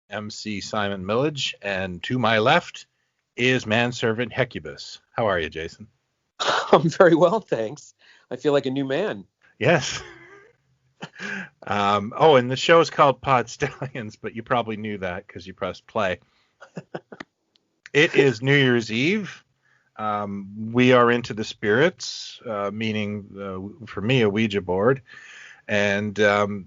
MC Simon Millage, and to my left is manservant Hecubus. How are you, Jason? I'm very well, thanks. I feel like a new man. Yes. And the show is called Pod Stallions, but you probably knew that because you pressed play. It is New Year's Eve. We are into the spirits, meaning for me a Ouija board, and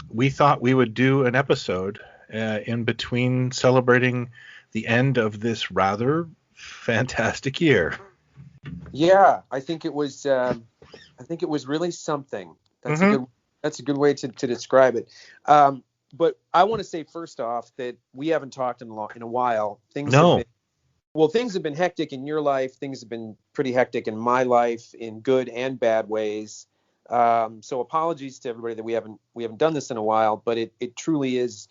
we thought we would do an episode in between celebrating the end of this rather fantastic year. Yeah, I think it was really something. That's a good way to describe it. But I want to say first off that we haven't talked in a while. Things have been hectic in your life. Things have been pretty hectic in my life in good and bad ways. So apologies to everybody that we haven't done this in a while, but it truly is.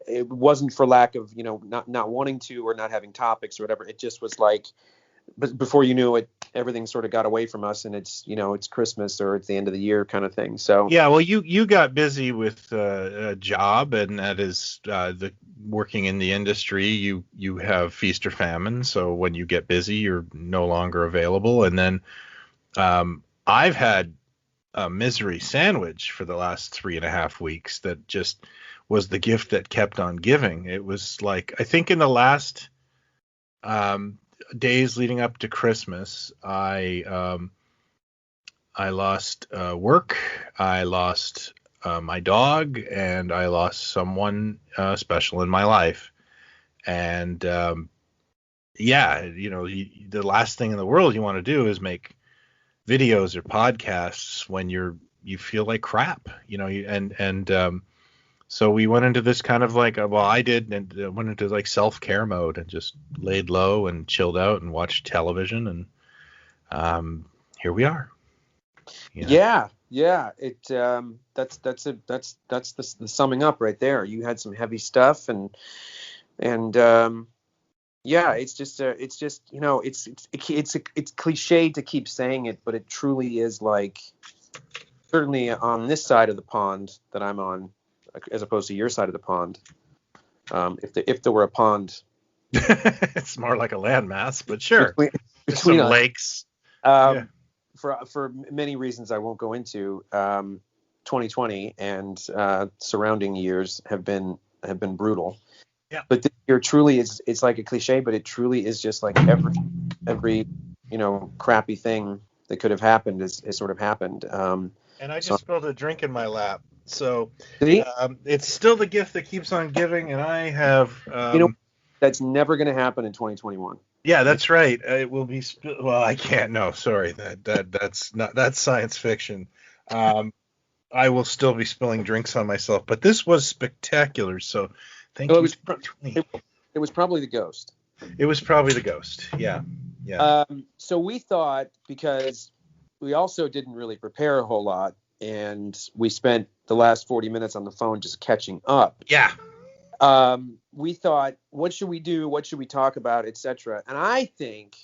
It wasn't for lack of, not wanting to or not having topics or whatever. It just was like, but before you knew it, everything sort of got away from us, and it's Christmas or it's the end of the year kind of thing. So yeah, well, you got busy with a job, and that is the working in the industry. You have feast or famine. So when you get busy, you're no longer available. And then I've had a misery sandwich for the last 3.5 weeks that just was the gift that kept on giving. It was like, I think in the last days leading up to Christmas, I lost work, I lost my dog, and I lost someone special in my life. And the last thing in the world you want to do is make videos or podcasts when you feel like crap, so we went into this kind of like, I did, and went into like self-care mode and just laid low and chilled out and watched television, and here we are. Yeah. It that's the summing up right there. You had some heavy stuff, and it's cliche to keep saying it, but it truly is like, certainly on this side of the pond that I'm on, as opposed to your side of the pond. If there were a pond, it's more like a landmass, but sure, between some lakes. For many reasons I won't go into, 2020 and surrounding years have been brutal. Yeah. But this year truly is, it's like a cliche, but it truly is just like every crappy thing that could have happened has sort of happened. And I just spilled a drink in my lap. So it's still the gift that keeps on giving, and I have that's never going to happen in 2021. Yeah, that's right. It will be well, I can't. No, sorry. That's science fiction. I will still be spilling drinks on myself, but this was spectacular. So thank you. It was probably the ghost. It was probably the ghost. Yeah. So we thought, because we also didn't really prepare a whole lot, and we spent the last 40 minutes on the phone just catching up. Yeah. We thought, what should we do? What should we talk about, etc. And I think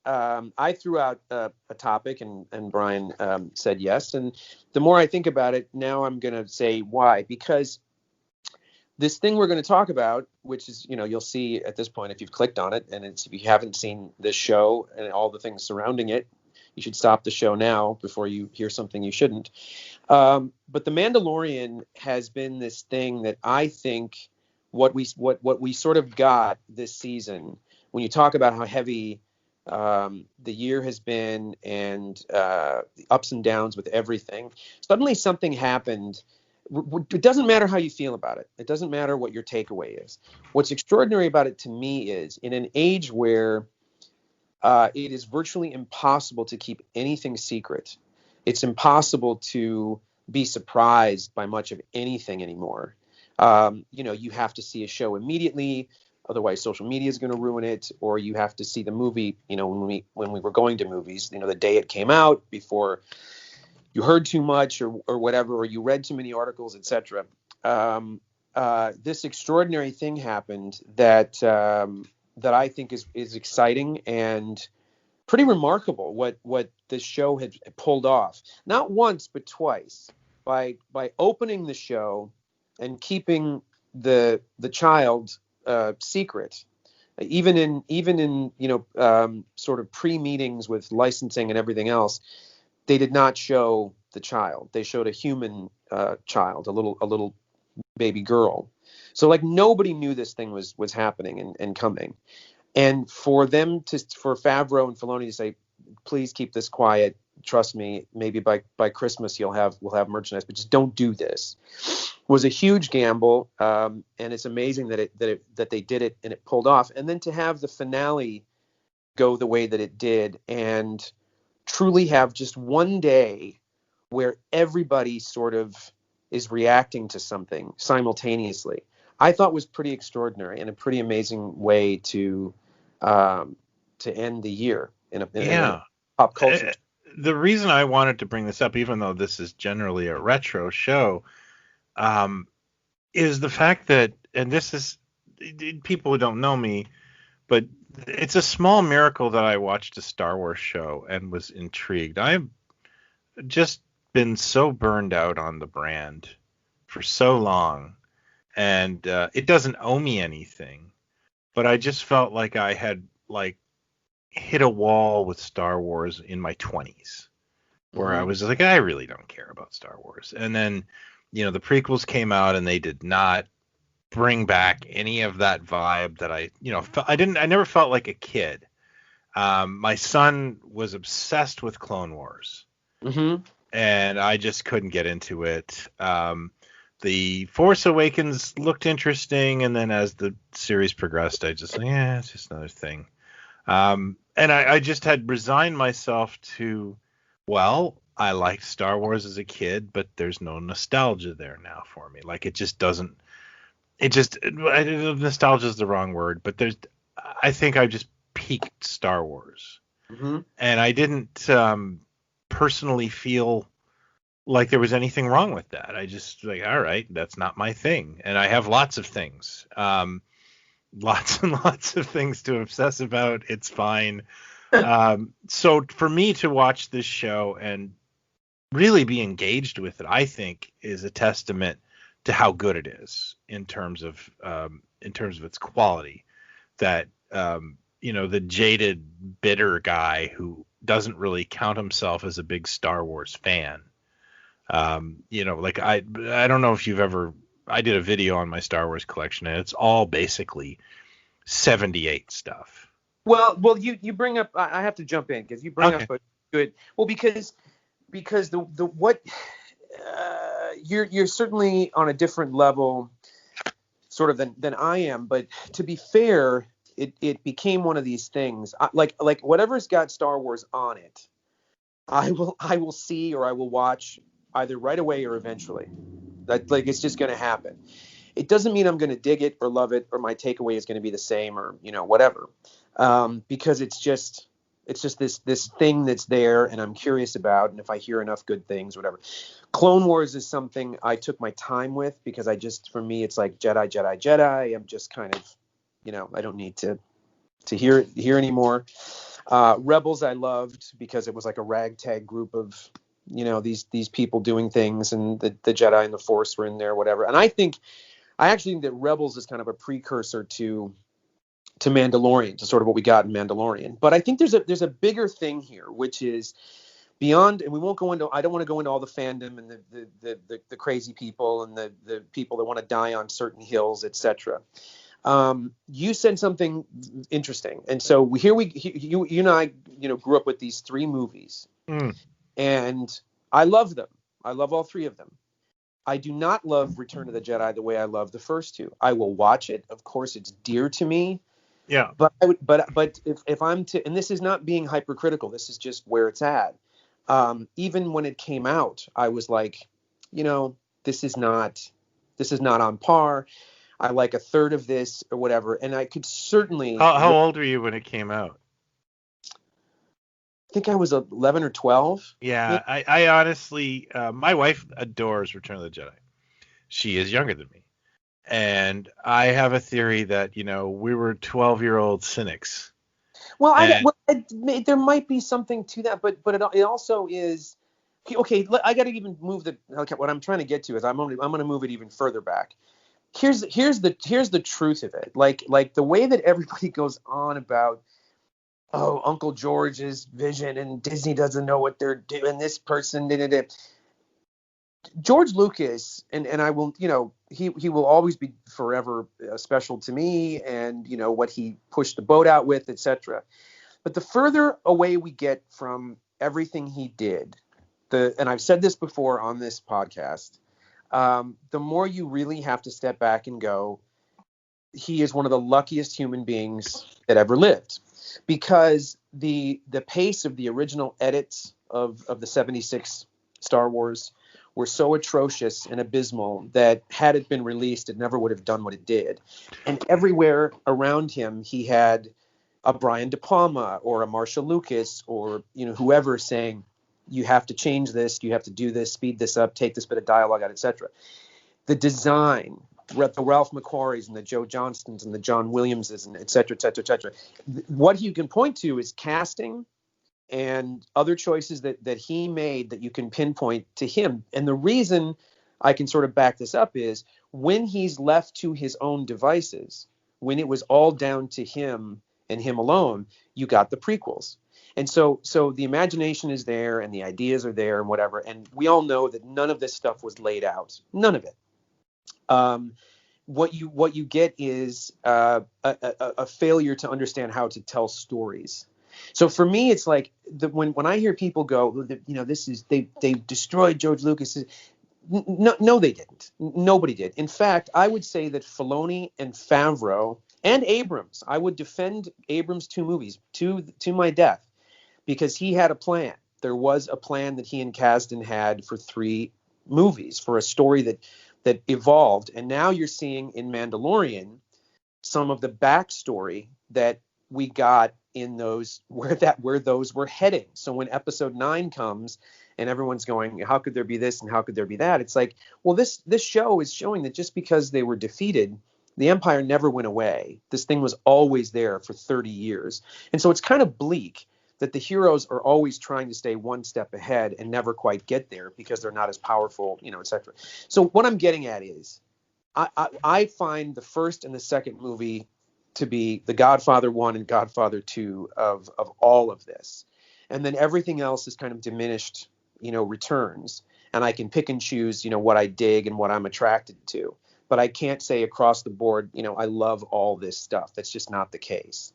I threw out a topic, and Brian said yes. And the more I think about it, now I'm going to say why. Because this thing we're going to talk about, which is, you'll see at this point if you've clicked on it, and if you haven't seen this show and all the things surrounding it, you should stop the show now before you hear something you shouldn't. But The Mandalorian has been this thing that I think what we sort of got this season, when you talk about how heavy the year has been, and the ups and downs with everything, suddenly something happened. It doesn't matter how you feel about it. It doesn't matter what your takeaway is. What's extraordinary about it to me is, in an age where it is virtually impossible to keep anything secret. It's impossible to be surprised by much of anything anymore. You have to see a show immediately, otherwise social media is going to ruin it, or you have to see the movie, when we were going to movies, the day it came out, before you heard too much or whatever, or you read too many articles, etc. This extraordinary thing happened that I think is exciting and pretty remarkable. What this show had pulled off, not once but twice, by opening the show and keeping the child secret, even in sort of pre-meetings with licensing and everything else. They did not show the child. They showed a human child, a little baby girl. So like nobody knew this thing was happening and coming. And for Favreau and Filoni to say, please keep this quiet. Trust me, maybe by Christmas we'll have merchandise, but just don't do this, was a huge gamble. And it's amazing that they did it and it pulled off. And then to have the finale go the way that it did, and truly have just one day where everybody sort of is reacting to something simultaneously, I thought was pretty extraordinary and a pretty amazing way to end the year in a pop culture. The reason I wanted to bring this up, even though this is generally a retro show, is the fact that, and this is, people who don't know me, but it's a small miracle that I watched a Star Wars show and was intrigued. I've just been so burned out on the brand for so long, and it doesn't owe me anything, but I just felt like I had hit a wall with Star Wars in my 20s, where I was like, I really don't care about Star Wars. And then, the prequels came out and they did not bring back any of that vibe that I never felt like a kid. My son was obsessed with Clone Wars, and I just couldn't get into it. The Force Awakens looked interesting, and then as the series progressed, I just it's just another thing. And I just had resigned myself to, I liked Star Wars as a kid, but there's no nostalgia there now for me. Like, it just doesn't. Nostalgia is the wrong word, but I think I just peaked Star Wars, and I didn't personally feel like there was anything wrong with that. I just all right, that's not my thing, and I have lots of things, lots and lots of things to obsess about. It's fine. So for me to watch this show and really be engaged with it, I think is a testament to how good it is in terms of its quality. That the jaded, bitter guy who doesn't really count himself as a big Star Wars fan. I don't know if you've ever. I did a video on my Star Wars collection, and it's all basically 78 stuff. Well, you bring up. I have to jump in because you bring up a good. Well, because the what. You're certainly on a different level, sort of than I am. But to be fair, it became one of these things. Like whatever's got Star Wars on it, I will see or I will watch either right away or eventually. That it's just going to happen. It doesn't mean I'm going to dig it or love it or my takeaway is going to be the same or whatever, because it's just this thing that's there and I'm curious about, and if I hear enough good things, whatever. Clone Wars is something I took my time with because for me it's like Jedi. I'm just kind of, I don't need to hear anymore. Rebels I loved because it was like a ragtag group of these people doing things, and the Jedi and the Force were in there, whatever. And I actually think that Rebels is kind of a precursor to Mandalorian, to sort of what we got in Mandalorian. But I think there's a bigger thing here, which is beyond, and we won't go into. I don't want to go into all the fandom and the crazy people and the people that want to die on certain hills, etc. You said something interesting, and so you and I grew up with these three movies, and I love them. I love all three of them. I do not love Return of the Jedi the way I love the first two. I will watch it. Of course, it's dear to me. Yeah. But I would, but if I'm to, and this is not being hypercritical, this is just where it's at. Even when it came out, I was like, you know, this is not, this is not on par. I like a third of this or whatever, and I could certainly. How old were you when it came out? I think I was 11 or 12. Yeah, I honestly, my wife adores Return of the Jedi. She is younger than me. And I have a theory that, we were 12-year-old cynics. Well, And there might be something to that, but it also is okay. I got to even move the. Okay, what I'm trying to get to is I'm going to move it even further back. Here's the truth of it. Like the way that everybody goes on about, oh, Uncle George's vision and Disney doesn't know what they're doing. This person did it. George Lucas, and I will, he will always be forever special to me, and what he pushed the boat out with, etc. But the further away we get from everything he did, and I've said this before on this podcast, the more you really have to step back and go, he is one of the luckiest human beings that ever lived, because the pace of the original edits of the 76 Star Wars were so atrocious and abysmal that had it been released, it never would have done what it did. And everywhere around him, he had a Brian De Palma or a Marshall Lucas or whoever saying, you have to change this, you have to do this, speed this up, take this bit of dialogue out, etc. The design, the Ralph McQuarries and the Joe Johnstons and the John Williamses and et cetera, et cetera, et cetera. What you can point to is casting and other choices that he made that you can pinpoint to him. And the reason I can sort of back this up is when he's left to his own devices, when it was all down to him and him alone, you got the prequels. And so the imagination is there and the ideas are there and whatever. And we all know that none of this stuff was laid out. None of it. What you get is a failure to understand how to tell stories. So for me, it's like when I hear people go, this is they destroyed George Lucas. No, they didn't. Nobody did. In fact, I would say that Filoni and Favreau and Abrams, I would defend Abrams' 2 movies to my death, because he had a plan. There was a plan that he and Kasdan had for 3 movies, for a story that evolved. And now you're seeing in Mandalorian some of the backstory that we got in those, where those were heading. So when episode 9 comes and everyone's going, how could there be this and how could there be that? It's like, well, this show is showing that just because they were defeated, the Empire never went away. This thing was always there for 30 years. And so it's kind of bleak that the heroes are always trying to stay one step ahead and never quite get there because they're not as powerful, et cetera. So what I'm getting at is I find the first and the second movie to be the Godfather 1 and Godfather 2 of all of this. And then everything else is kind of diminished, returns. And I can pick and choose, what I dig and what I'm attracted to. But I can't say across the board, I love all this stuff. That's just not the case.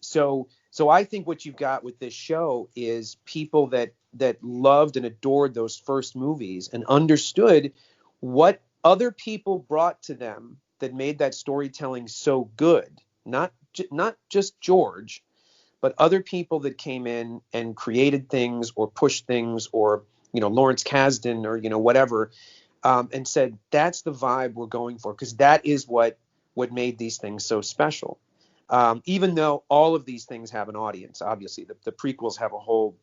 So I think what you've got with this show is people that loved and adored those first movies and understood what other people brought to them that made that storytelling so good. Not just George, but other people that came in and created things or pushed things, or Lawrence Kasdan or whatever, and said that's the vibe we're going for, because that is what made these things so special. Even though all of these things have an audience, obviously the prequels have a whole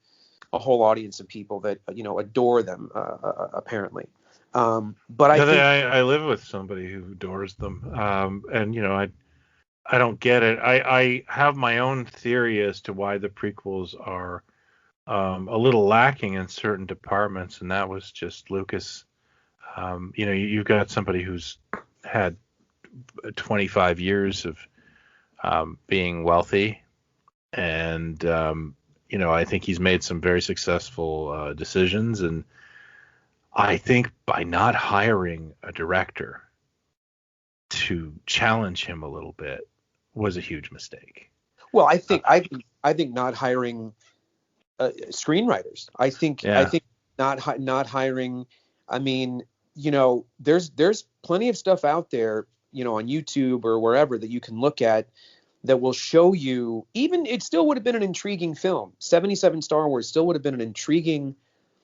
audience of people that adore them, apparently. But I think I live with somebody who adores them, and I don't get it. I have my own theory as to why the prequels are a little lacking in certain departments, and that was just Lucas. You've got somebody who's had 25 years of being wealthy, and I think he's made some very successful decisions, and I think by not hiring a director to challenge him a little bit was a huge mistake. Well, I think not hiring screenwriters. I think not hiring. I mean, there's plenty of stuff out there, on YouTube or wherever that you can look at that will show you, even it still would have been an intriguing film. 77 Star Wars still would have been an intriguing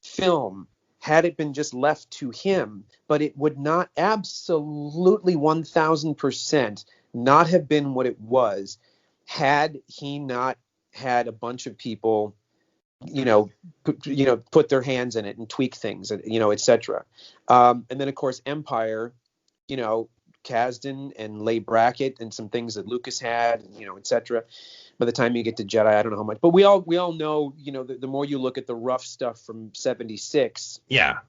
film had it been just left to him, but it would not absolutely 1000% not have been what it was had he not had a bunch of people, put their hands in it and tweak things, etc. And then of course Empire, Kasdan and Leigh Brackett and some things that Lucas had, etc. By the time you get to Jedi, I don't know how much, but we all know, the more you look at the rough stuff from 76, yeah,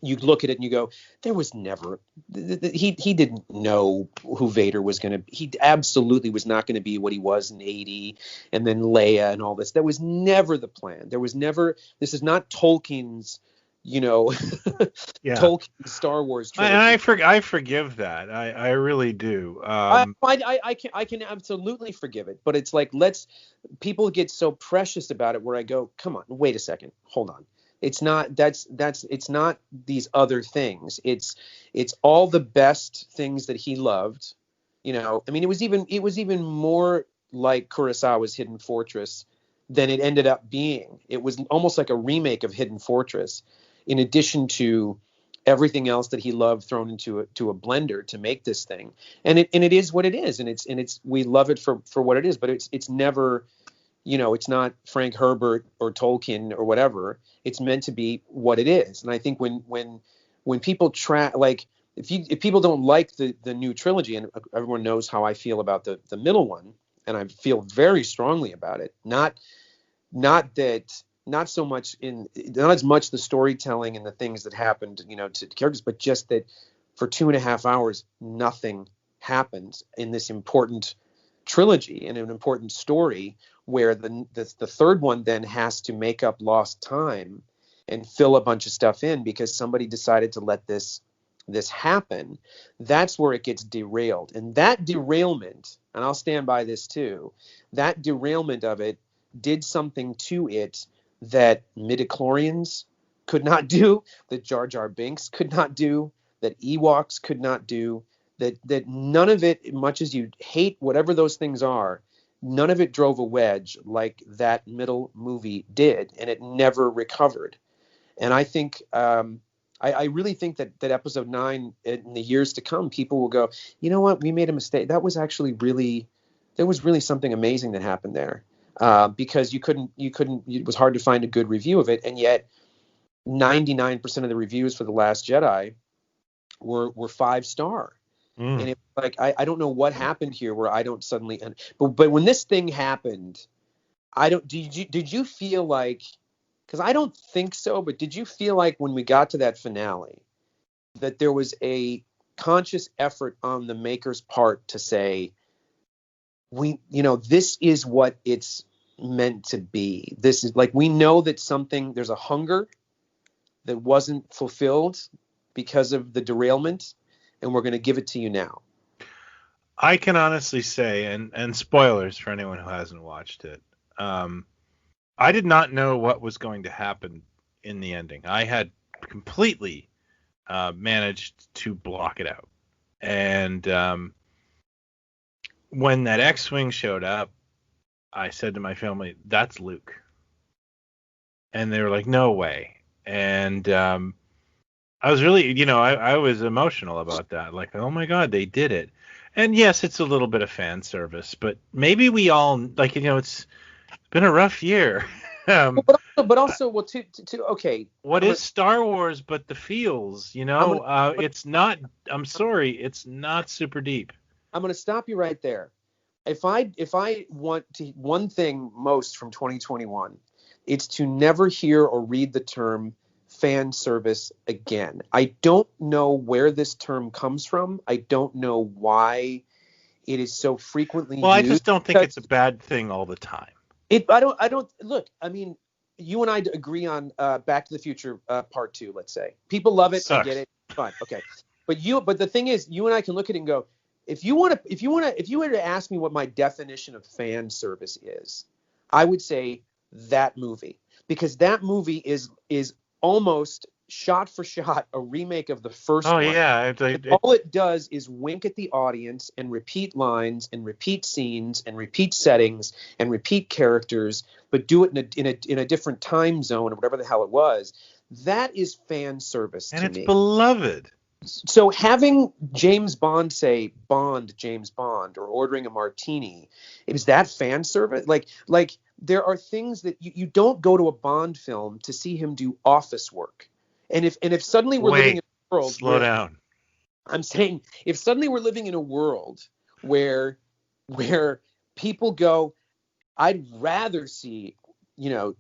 you look at it and you go, there was never, he didn't know who Vader was going to be. He absolutely was not going to be what he was in 80 and then Leia and all this. That was never the plan. There was never, this is not Tolkien's, Tolkien Star Wars trilogy. And I forgive that. I really do. I can absolutely forgive it, but it's like, people get so precious about it where I go, come on, wait a second, hold on. It's not it's not these other things. It's all the best things that he loved. I mean, it was even more like Kurosawa's Hidden Fortress than it ended up being. It was almost like a remake of Hidden Fortress, in addition to everything else that he loved thrown into a blender to make this thing. And it is what it is, and it's we love it for what it is, but it's never, it's not Frank Herbert or Tolkien or whatever. It's meant to be what it is. And I think when people if people don't like the new trilogy, and everyone knows how I feel about the middle one, and I feel very strongly about it. Not so much not as much the storytelling and the things that happened, to characters, but just that for 2.5 hours, nothing happens in this important trilogy and an important story, where the third one then has to make up lost time and fill a bunch of stuff in because somebody decided to let this happen. That's where it gets derailed. And that derailment, and I'll stand by this too, that derailment of it did something to it that midichlorians could not do, that Jar Jar Binks could not do, that Ewoks could not do, that none of it, much as you hate whatever those things are, none of it drove a wedge like that middle movie did, and it never recovered. And I think, I really think that episode 9, in the years to come, people will go, you know what, we made a mistake. That was actually there was really something amazing that happened there. Because you couldn't, it was hard to find a good review of it. And yet 99% of the reviews for The Last Jedi were 5-star. And it like, I don't know what happened here where I don't suddenly, but when this thing happened, did you feel like, because I don't think so, but did you feel like when we got to that finale that there was a conscious effort on the maker's part to say, this is what it's meant to be. This is like, we know that there's a hunger that wasn't fulfilled because of the derailment, and we're going to give it to you now. I can honestly say, and spoilers for anyone who hasn't watched it, I did not know what was going to happen in the ending. I had completely managed to block it out. And when that X-Wing showed up, I said to my family, that's Luke. And they were like, no way. And I was really, I was emotional about that. Like, oh my God, they did it. And yes, it's a little bit of fan service, but maybe we all, like, it's been a rough year. But also, well, okay. What is Star Wars but the feels, it's not, I'm sorry, it's not super deep. I'm going to stop you right there. If I want to, one thing most from 2021, it's to never hear or read the term fan service again. I don't know where this term comes from. I don't know why it is so frequently used. Well, I just don't think it's a bad thing all the time. I don't look, I mean, you and I agree on Back to the Future Part 2, let's say. People love it. Sucks. I get it. Fine. Okay. But the thing is, you and I can look at it and go, if you were to ask me what my definition of fan service is, I would say that movie, because that movie is almost shot for shot a remake of the first Oh one. yeah, All it does is wink at the audience and repeat lines and repeat scenes and repeat settings and repeat characters, but do it in a different time zone or whatever the hell it was. That is fan service and to it's me. beloved. So having James Bond say Bond, James Bond, or ordering a martini, is that fan service? Like there are things that you don't go to a Bond film to see him do office work. And if suddenly we're living in a world slow down. I'm saying if suddenly we're living in a world where people go, I'd rather see,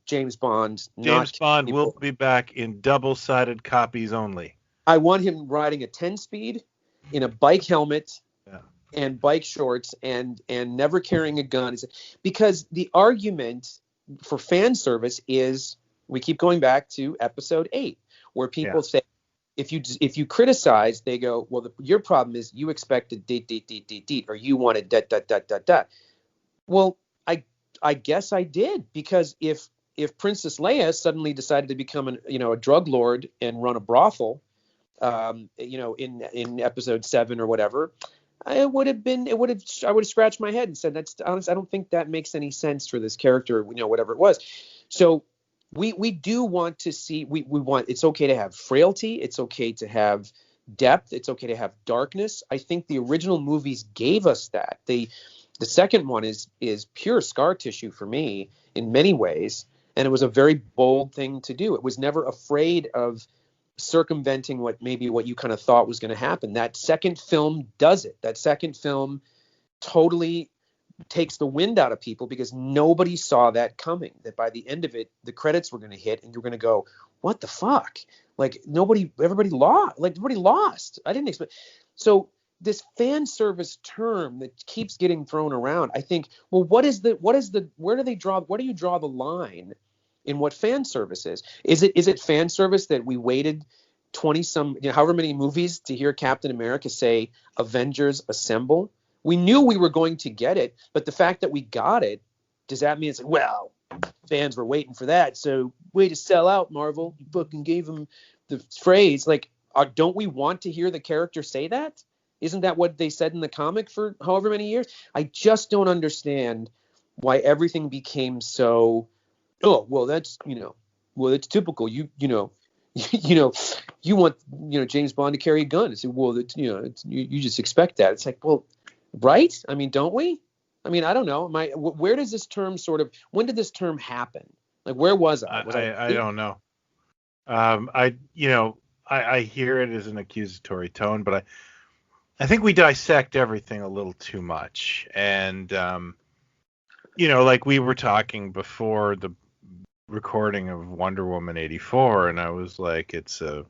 James Bond. James Bond will be back in double-sided copies only. I want him riding a 10-speed in a bike helmet and bike shorts and never carrying a gun. Because the argument for fan service is, we keep going back to episode 8, where people say, if you criticize, they go, well, your problem is you expected d, or you wanted dot. Well, I guess I did, because if Princess Leia suddenly decided to become a drug lord and run a brothel, in episode 7 or whatever, I would have scratched my head and said, that's honest. I don't think that makes any sense for this character, whatever it was. So we do want to see, we want, it's okay to have frailty. It's okay to have depth. It's okay to have darkness. I think the original movies gave us that. The second one is pure scar tissue for me in many ways. And it was a very bold thing to do. It was never afraid of circumventing what you kind of thought was going to happen. That second film does it. That second film totally takes the wind out of people, because nobody saw that coming, that by the end of it, the credits were going to hit and you're going to go, what the fuck? Like everybody lost. I didn't expect. So this fan service term that keeps getting thrown around, I think, well, where do you draw the line in what fan service is? Is it fan service that we waited 20 some, however many movies to hear Captain America say Avengers Assemble? We knew we were going to get it, but the fact that we got it, does that mean it's, well, fans were waiting for that, so way to sell out, Marvel. You fucking gave them the phrase. Like, don't we want to hear the character say that? Isn't that what they said in the comic for however many years? I just don't understand why everything became so, oh, well, that's, it's typical. You want, James Bond to carry a gun. It's, well, it's, you just expect that. It's like, well, right? I mean, don't we? I mean, I don't know. Where does this term when did this term happen? Like, where was I? I don't know. I hear it as an accusatory tone, but I think we dissect everything a little too much. And, like we were talking before the recording of Wonder Woman 84, and I was like, it's a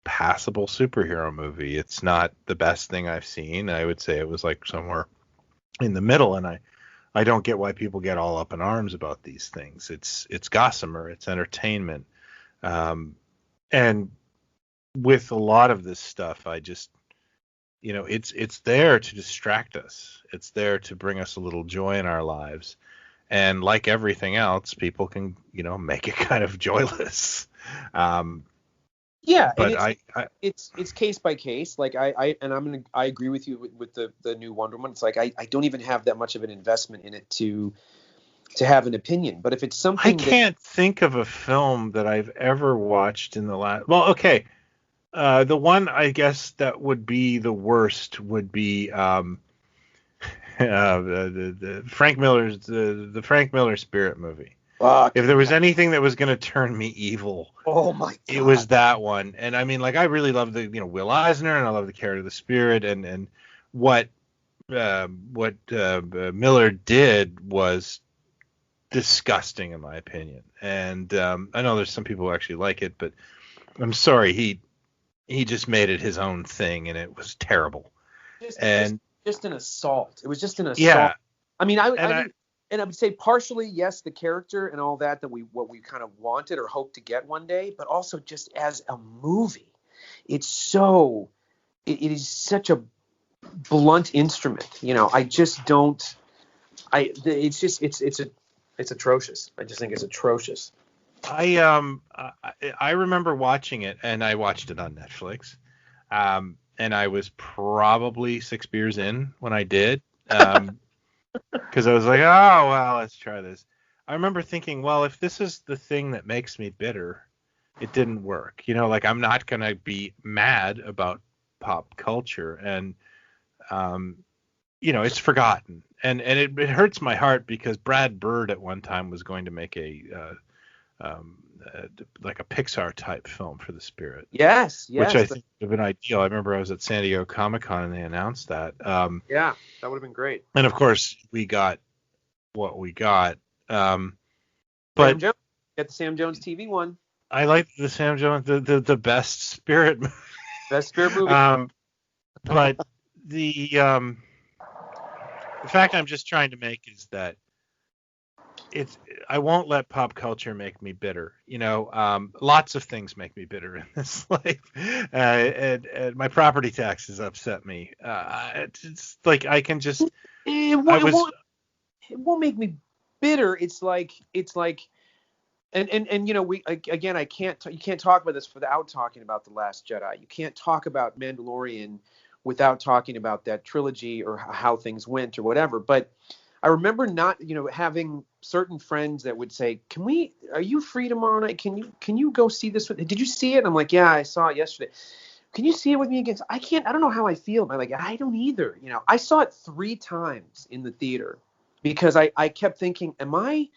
passable superhero movie. It's not the best thing I've seen. I would say it was like somewhere in the middle, and I don't get why people get all up in arms about these things. It's gossamer, it's entertainment. And with a lot of this stuff, I just, it's there to distract us. It's there to bring us a little joy in our lives. And like everything else, people can, make it kind of joyless. Yeah, but it's case by case. Like I agree with you with the new Wonder Woman. It's like I don't even have that much of an investment in it to have an opinion. But if it's something, I can't think of a film that I've ever watched in the last. Well, okay, the one I guess that would be the worst would be the Frank Miller's the Frank Miller Spirit movie. If there was anything that was going to turn me evil, oh my God, it was that one. And I mean, like, I really love the Will Eisner, and I love the Carrot of the Spirit, and what Miller did was disgusting in my opinion. And I know there's some people who actually like it, but I'm sorry, he just made it his own thing, and it was terrible. Just an assault. It was just an assault. Yeah. I mean, I would say partially, yes, the character and all that what we kind of wanted or hoped to get one day, but also just as a movie, it is such a blunt instrument. I just don't. It's atrocious. I just think it's atrocious. I remember watching it, and I watched it on Netflix. And I was probably 6 beers in when I did. Because I was like, oh well, let's try this. I remember thinking, well, if this is the thing that makes me bitter, it didn't work. Like I'm not gonna be mad about pop culture, and it's forgotten, and it hurts my heart because Brad Bird at one time was going to make like a Pixar type film for the Spirit. Yes, which I think would have been ideal. I remember I was at San Diego Comic-Con and they announced that. Yeah, that would have been great. And of course, we got what we got. But Sam Jones, get the Sam Jones TV one. I like the Sam Jones, the best Spirit movie. Best Spirit movie. But the fact I'm just trying to make is that I won't let pop culture make me bitter. Lots of things make me bitter in this life, and my property taxes upset me. It's like I can just. It won't make me bitter. It's like, and we again, you can't talk about this without talking about The Last Jedi. You can't talk about Mandalorian without talking about that trilogy or how things went or whatever. But I remember not, having certain friends that would say, are you free tomorrow night? Can you go see this? Did you see it? And I'm like, yeah, I saw it yesterday. Can you see it with me again? I don't know how I feel. I'm like, I don't either. I saw it 3 times in the theater because I kept thinking, am I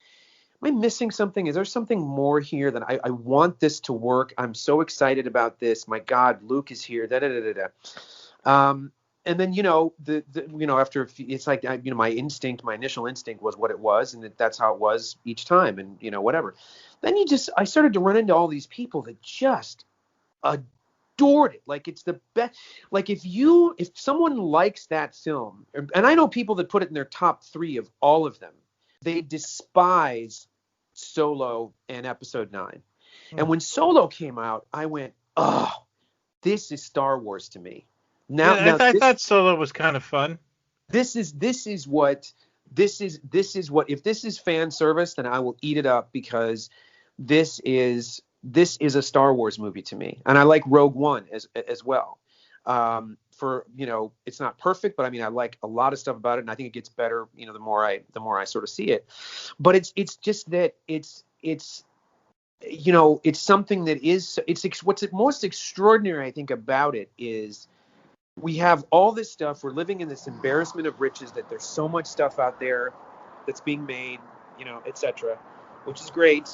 missing something? Is there something more here that I want this to work? I'm so excited about this. My God, Luke is here. Da da da da da. And then, after it's like, my initial instinct was what it was, and that's how it was each time, and, whatever. Then I started to run into all these people that just adored it. Like it's the best. Like if someone likes that film, and I know people that put it in their top 3 of all of them, they despise Solo and Episode 9. And when Solo came out, I went, oh, this is Star Wars to me. I thought Solo was kind of fun. This is what if this is fan service, then I will eat it up because this is a Star Wars movie to me, and I like Rogue One as well. It's not perfect, but I mean I like a lot of stuff about it, and I think it gets better. The more I sort of see it, but it's just that it's something that is what's most extraordinary I think about it is. We have all this stuff. We're living in this embarrassment of riches that there's so much stuff out there that's being made, etc., which is great.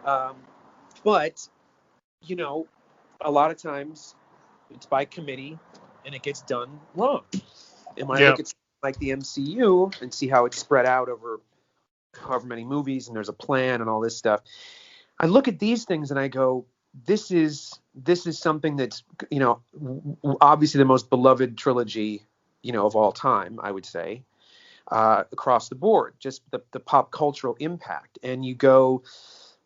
But, a lot of times it's by committee and it gets done wrong. And when I look at like the MCU and see how it's spread out over however many movies and there's a plan and all this stuff, I look at these things and I go, this is something that's, obviously the most beloved trilogy, of all time, I would say, across the board, just the pop cultural impact. And you go,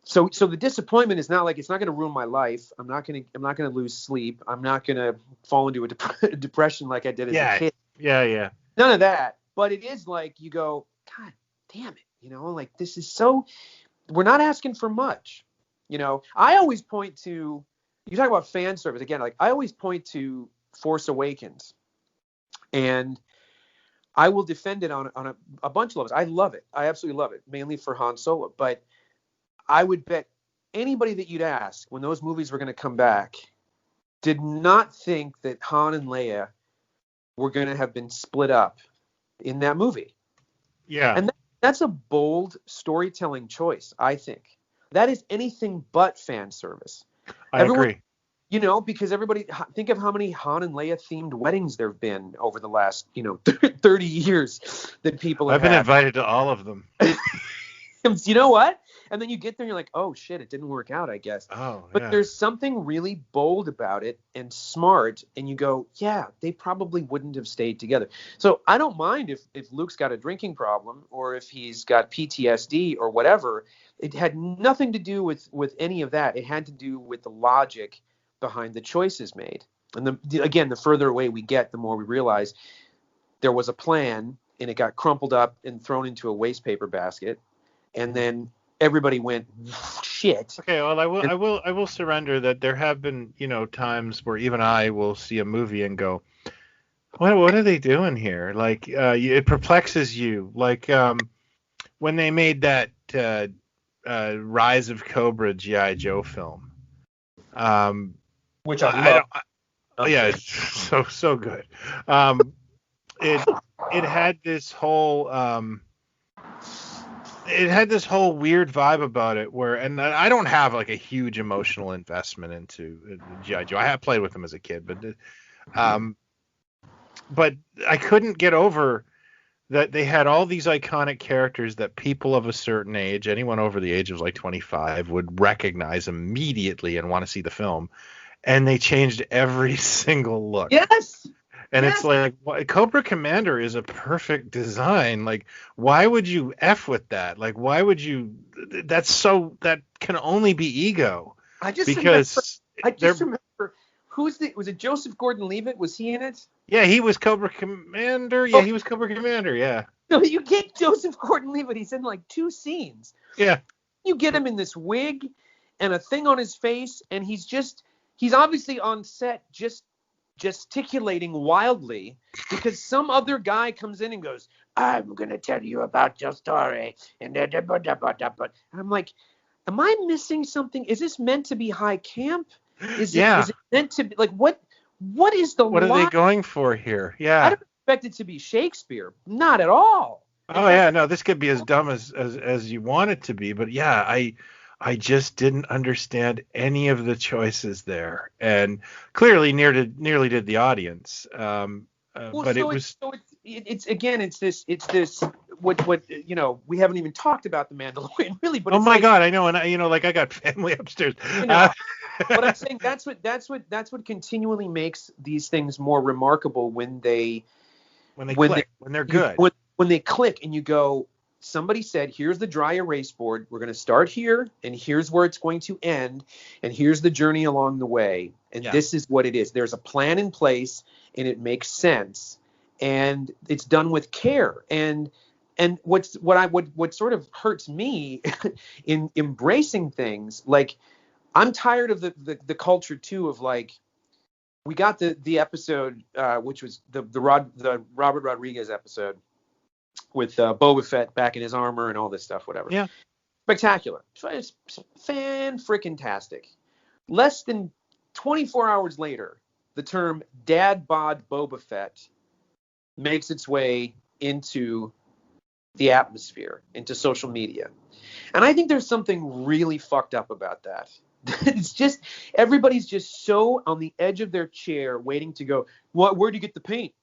so the disappointment is not like, it's not going to ruin my life. I'm not going to lose sleep. I'm not going to fall into a depression like I did as a kid. Yeah. None of that. But it is like, you go, God damn it. Like this is we're not asking for much. I always point to, you talk about fan service again, like I always point to Force Awakens, and I will defend it on a bunch of levels. I love it. I absolutely love it, mainly for Han Solo. But I would bet anybody that you'd ask when those movies were going to come back did not think that Han and Leia were going to have been split up in that movie. Yeah. And that's a bold storytelling choice, I think. That is anything but fan service. I agree. Because everybody, think of how many Han and Leia themed weddings there have been over the last, 30 years that people have I've been invited to all of them. You know what? And then you get there and you're like, oh shit, it didn't work out, I guess. But there's something really bold about it and smart. And you go, yeah, they probably wouldn't have stayed together. So I don't mind if Luke's got a drinking problem or if he's got PTSD or whatever. It had nothing to do with any of that. It had to do with the logic behind the choices made. And again, the further away we get, the more we realize there was a plan and it got crumpled up and thrown into a waste paper basket. And then everybody went shit. Okay, well, I will surrender that there have been, times where even I will see a movie and go, what are they doing here? Like, it perplexes you. Like, when they made that Rise of Cobra G.I. Joe film. Which I don't. Yeah, it's so good. It it had this whole weird vibe about it where, and I don't have like a huge emotional investment into G.I. Joe. I have played with them as a kid, but I couldn't get over that they had all these iconic characters that people of a certain age, anyone over the age of like 25, would recognize immediately and want to see the film. And they changed every single look. Yes. And it's like, Cobra Commander is a perfect design. Like, why would you F with that? Like, why would you? That can only be ego. I just remember was it Joseph Gordon-Levitt? Was he in it? Yeah, he was Cobra Commander. Yeah, he was Cobra Commander. Yeah. No, you get Joseph Gordon-Levitt. He's in like 2 scenes. Yeah. You get him in this wig and a thing on his face, and he's obviously on set just gesticulating wildly because some other guy comes in and goes, "I'm gonna tell you about your story," and I'm like, am I missing something? Is this meant to be high camp? Is it meant to be like what is the what are they going for here? Yeah, I don't expect it to be Shakespeare, not at all. Oh yeah, no, this could be as dumb as you want it to be, but yeah, I just didn't understand any of the choices there, and clearly nearly did the audience. But it's this what we haven't even talked about the Mandalorian really, but oh my God, I know, and I got family upstairs. But I'm saying that's what continually makes these things more remarkable when they're good. When they click and you go, somebody said, here's the dry erase board. We're going to start here, and here's where it's going to end, and here's the journey along the way. And this is what it is. There's a plan in place, and it makes sense, and it's done with care. And what sort of hurts me in embracing things, like I'm tired of the culture too of like, we got the episode which was the Robert Rodriguez episode with Boba Fett back in his armor and all this stuff, whatever. Yeah. Spectacular. It's fan-frickin-tastic. Less than 24 hours later, the term Dad Bod Boba Fett makes its way into the atmosphere, into social media. And I think there's something really fucked up about that. It's just, everybody's just so on the edge of their chair waiting to go, where'd you get the paint?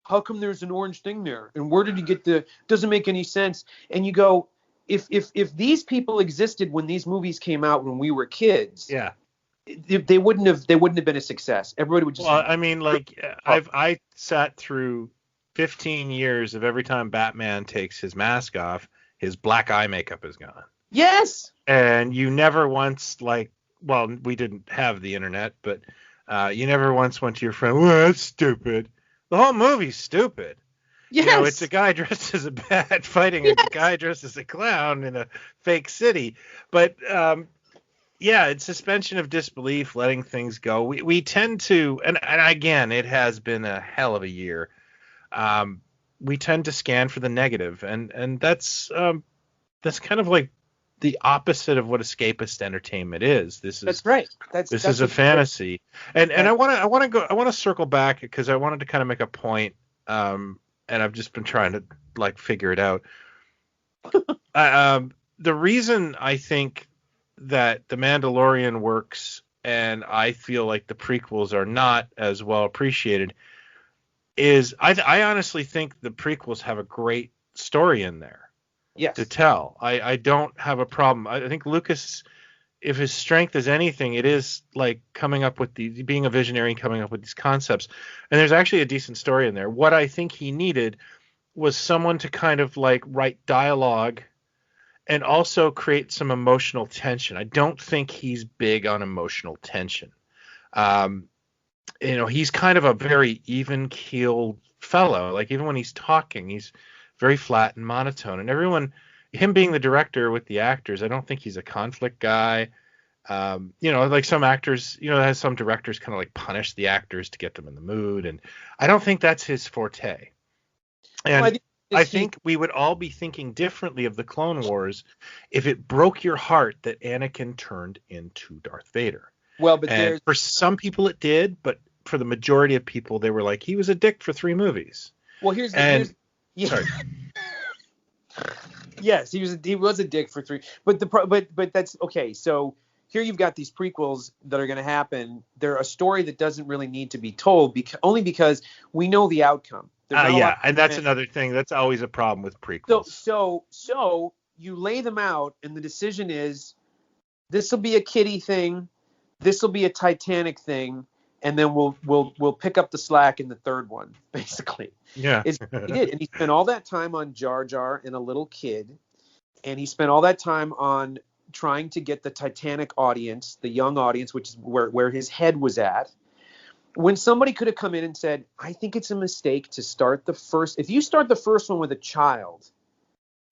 How come there's an orange thing there? And where did you get doesn't make any sense. And you go, if these people existed when these movies came out when we were kids, they wouldn't have been a success. Everybody would just. Well, I mean, like I sat through 15 years of every time Batman takes his mask off, his black eye makeup is gone. Yes. And you never once we didn't have the internet, but you never once went to your friend, well, that's stupid. The whole movie's stupid. Yes. It's a guy dressed as a bat fighting a guy dressed as a clown in a fake city. But it's suspension of disbelief, letting things go. We tend to, and again, it has been a hell of a year. We tend to scan for the negative, and that's kind of like the opposite of what escapist entertainment is. That's right. This is a fantasy. And I want to circle back because I wanted to kind of make a point. And I've just been trying to figure it out. The reason I think that The Mandalorian works and I feel like the prequels are not as well appreciated is I honestly think the prequels have a great story in there. Yes. To tell. I don't have a problem. I think Lucas, if his strength is anything, it is like coming up with being a visionary and coming up with these concepts. And there's actually a decent story in there. What I think he needed was someone to kind of write dialogue and also create some emotional tension. I don't think he's big on emotional tension. He's kind of a very even-keeled fellow. Like even when he's talking, he's very flat and monotone, and everyone him being the director with the actors, I don't think he's a conflict guy. Like some actors, has some directors kind of like punish the actors to get them in the mood, and I don't think that's his forte. Well, And I think we would all be thinking differently of the Clone Wars if it broke your heart that Anakin turned into Darth Vader. Well, but And for some people it did, but for the majority of people, they were like, he was a dick for 3 movies. Well, here's yeah. Sorry. Yes, he was a dick for 3. But but that's okay. So here you've got these prequels that are going to happen. They're a story that doesn't really need to be told only because we know the outcome. And that's another thing. That's always a problem with prequels. So you lay them out, and the decision is, this will be a kiddie thing, this will be a Titanic thing, and then we'll pick up the slack in the third one, basically. Yeah. He did, and he spent all that time on Jar Jar and a little kid, and he spent all that time on trying to get the Titanic audience, the young audience, which is where his head was at. When somebody could have come in and said, I think it's a mistake to start if you start the first one with a child,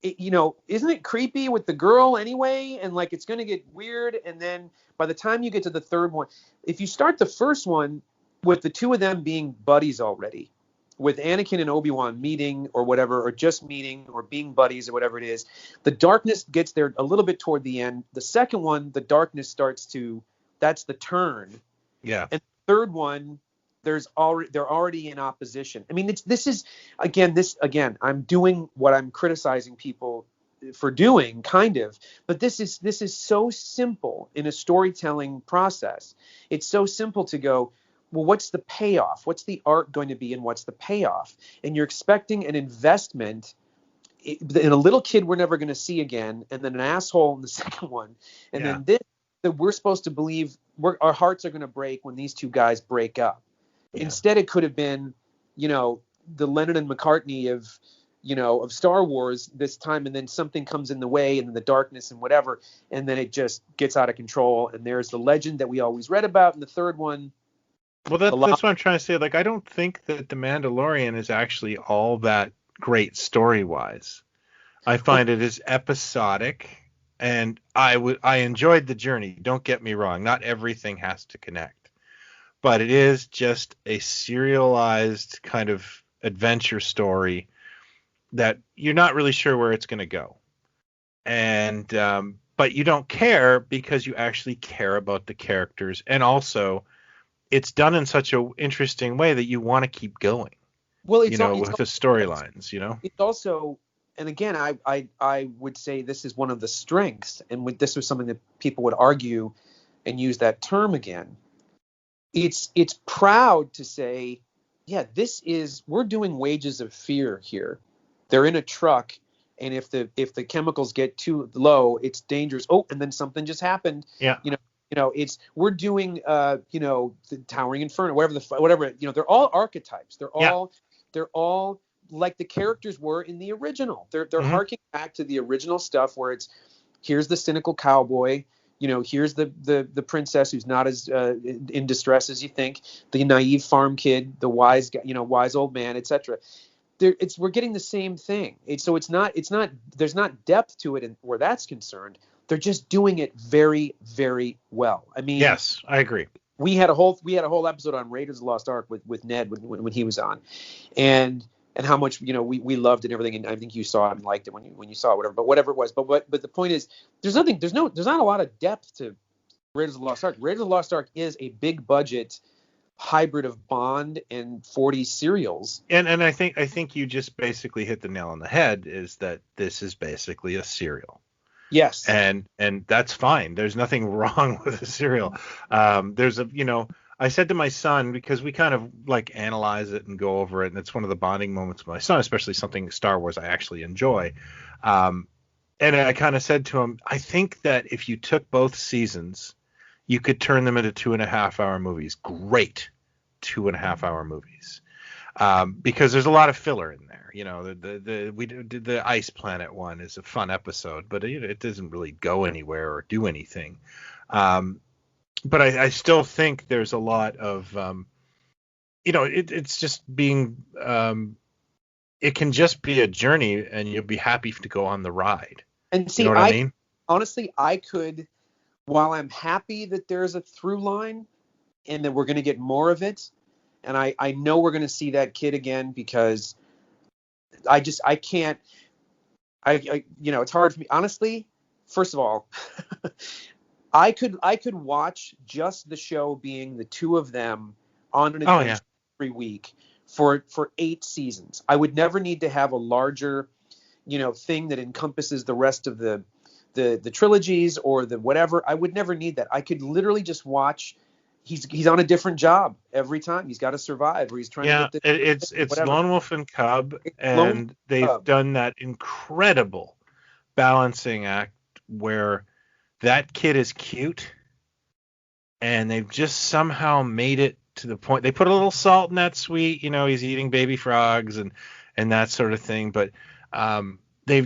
isn't it creepy with the girl anyway? And like, it's going to get weird. And then by the time you get to the third one, if you start the first one with the two of them being buddies already, with Anakin and Obi-Wan meeting or whatever, or just meeting or being buddies or whatever it is, the darkness gets there a little bit toward the end. The second one, the darkness that's the turn. Yeah. And the third one, they're already in opposition. I mean, this is I'm doing what I'm criticizing people for doing, kind of, but this is so simple in a storytelling process. It's so simple to go, well, what's the payoff? What's the arc going to be, and what's the payoff? And you're expecting an investment in a little kid we're never going to see again, and then an asshole in the second one, and then this that we're supposed to believe our hearts are going to break when these two guys break up. Yeah. Instead, it could have been, the Lennon and McCartney of Star Wars this time, and then something comes in the way, and then the darkness and whatever, and then it just gets out of control, and there's the legend that we always read about in the third one. Well, that's what I'm trying to say. Like, I don't think that The Mandalorian is actually all that great story-wise. I find it is episodic, and I enjoyed the journey. Don't get me wrong. Not everything has to connect. But it is just a serialized kind of adventure story that you're not really sure where it's going to go. And but you don't care because you actually care about the characters, and also it's done in such an interesting way that you want to keep going. Well, with the storylines, It's also, and again, I would say this is one of the strengths, and this was something that people would argue and use that term again. It's proud to say, yeah, we're doing Wages of Fear here. They're in a truck, and if the chemicals get too low, it's dangerous. Oh, and then something just happened. Yeah. We're doing the Towering Inferno, whatever. They're all archetypes. They're all like the characters were in the original. They're harking back to the original stuff where it's, here's the cynical cowboy, here's the princess who's not as in distress as you think, the naive farm kid, the wise guy, wise old man, etc. We're getting the same thing. It's not there's not depth to it where that's concerned. They're just doing it very, very well. I mean, yes, I agree. We had a whole episode on Raiders of the Lost Ark with Ned when he was on, and how much we loved it and everything. And I think you saw it and liked it when you saw it, whatever it was. But the point is, there's not a lot of depth to Raiders of the Lost Ark. Raiders of the Lost Ark is a big budget hybrid of Bond and 40 serials. And I think you just basically hit the nail on the head, is that this is basically a serial. Yes. And that's fine. There's nothing wrong with a serial. I said to my son, because we kind of like analyze it and go over it, and it's one of the bonding moments with my son, especially something Star Wars I actually enjoy. And I kind of said to him, I think that if you took both seasons, you could turn them into 2.5-hour movies. Great 2.5-hour movies. Because there's a lot of filler in there. The Ice Planet one is a fun episode, but it doesn't really go anywhere or do anything. But I still think there's a lot of, it's just being, it can just be a journey, and you'll be happy to go on the ride. And You see, know what I mean? honestly, I could, while I'm happy that there's a through line and that we're going to get more of it, and I know we're going to see that kid again, because I can't, it's hard for me. Honestly, first of all, I could watch just the show being the two of them on an Oh yeah. adventure every week for 8 seasons. I would never need to have a larger, thing that encompasses the rest of the trilogies or the whatever. I would never need that. I could literally just watch. He's on a different job every time. He's got to survive, or he's trying to Yeah, get this, it's whatever. Lone Wolf and Cub, It's Lone and they've Cub. done that incredible balancing act where that kid is cute, and they've just somehow made it to the point. They put a little salt in that sweet, he's eating baby frogs and that sort of thing, but they've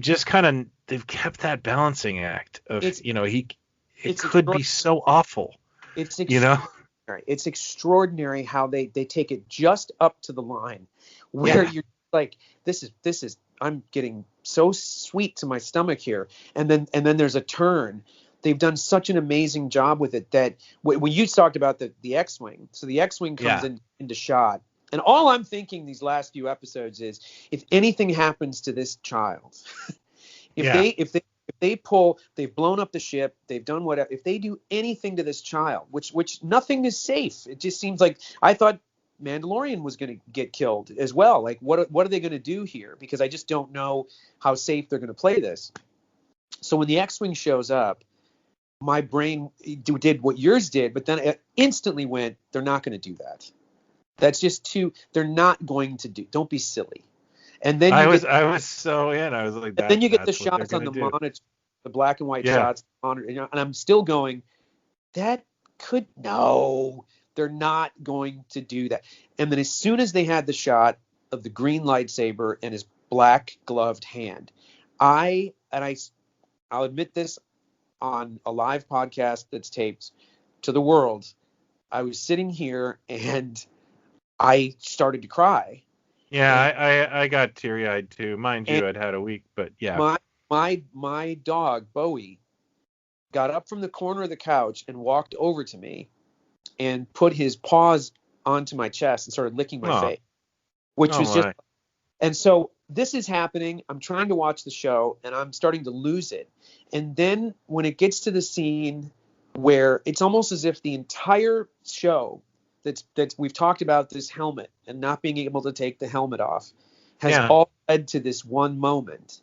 kept that balancing act of, It's it it's could be so awful, It's you know? extraordinary. It's extraordinary how they take it just up to the line where Yeah. you're like, this is I'm getting so sweet to my stomach here. And then there's a turn. They've done such an amazing job with it that when you talked about the X-Wing, so the X-Wing comes Yeah. into shot. And all I'm thinking these last few episodes is, if anything happens to this child, Yeah. if they've blown up the ship, they've done whatever. If they do anything to this child, which nothing is safe. It just seems like, I thought Mandalorian was going to get killed as well. Like, what are they going to do here? Because I just don't know how safe they're going to play this. So when the X-Wing shows up, my brain did what yours did, but then it instantly went, they're not going to do that. That's just too. They're not going to do. Don't be silly. And then I was so in. I was like, then you get the that's what they're shots on gonna the do. monitor, the black and white Yeah. shots on monitor, and I'm still going, that could, no, they're not going to do that. And then as soon as they had the shot of the green lightsaber and his black gloved hand, I'll admit this on a live podcast that's taped to the world, I was sitting here and I started to cry. Yeah, And I got teary-eyed too. Mind you, I'd had a week, but yeah. my dog Bowie got up from the corner of the couch and walked over to me and put his paws onto my chest and started licking my Oh. face, which Oh was just. my. And so this is happening. I'm trying to watch the show and I'm starting to lose it. And then when it gets to the scene where it's almost as if the entire show that we've talked about, this helmet and not being able to take the helmet off, has Yeah. all led to this one moment.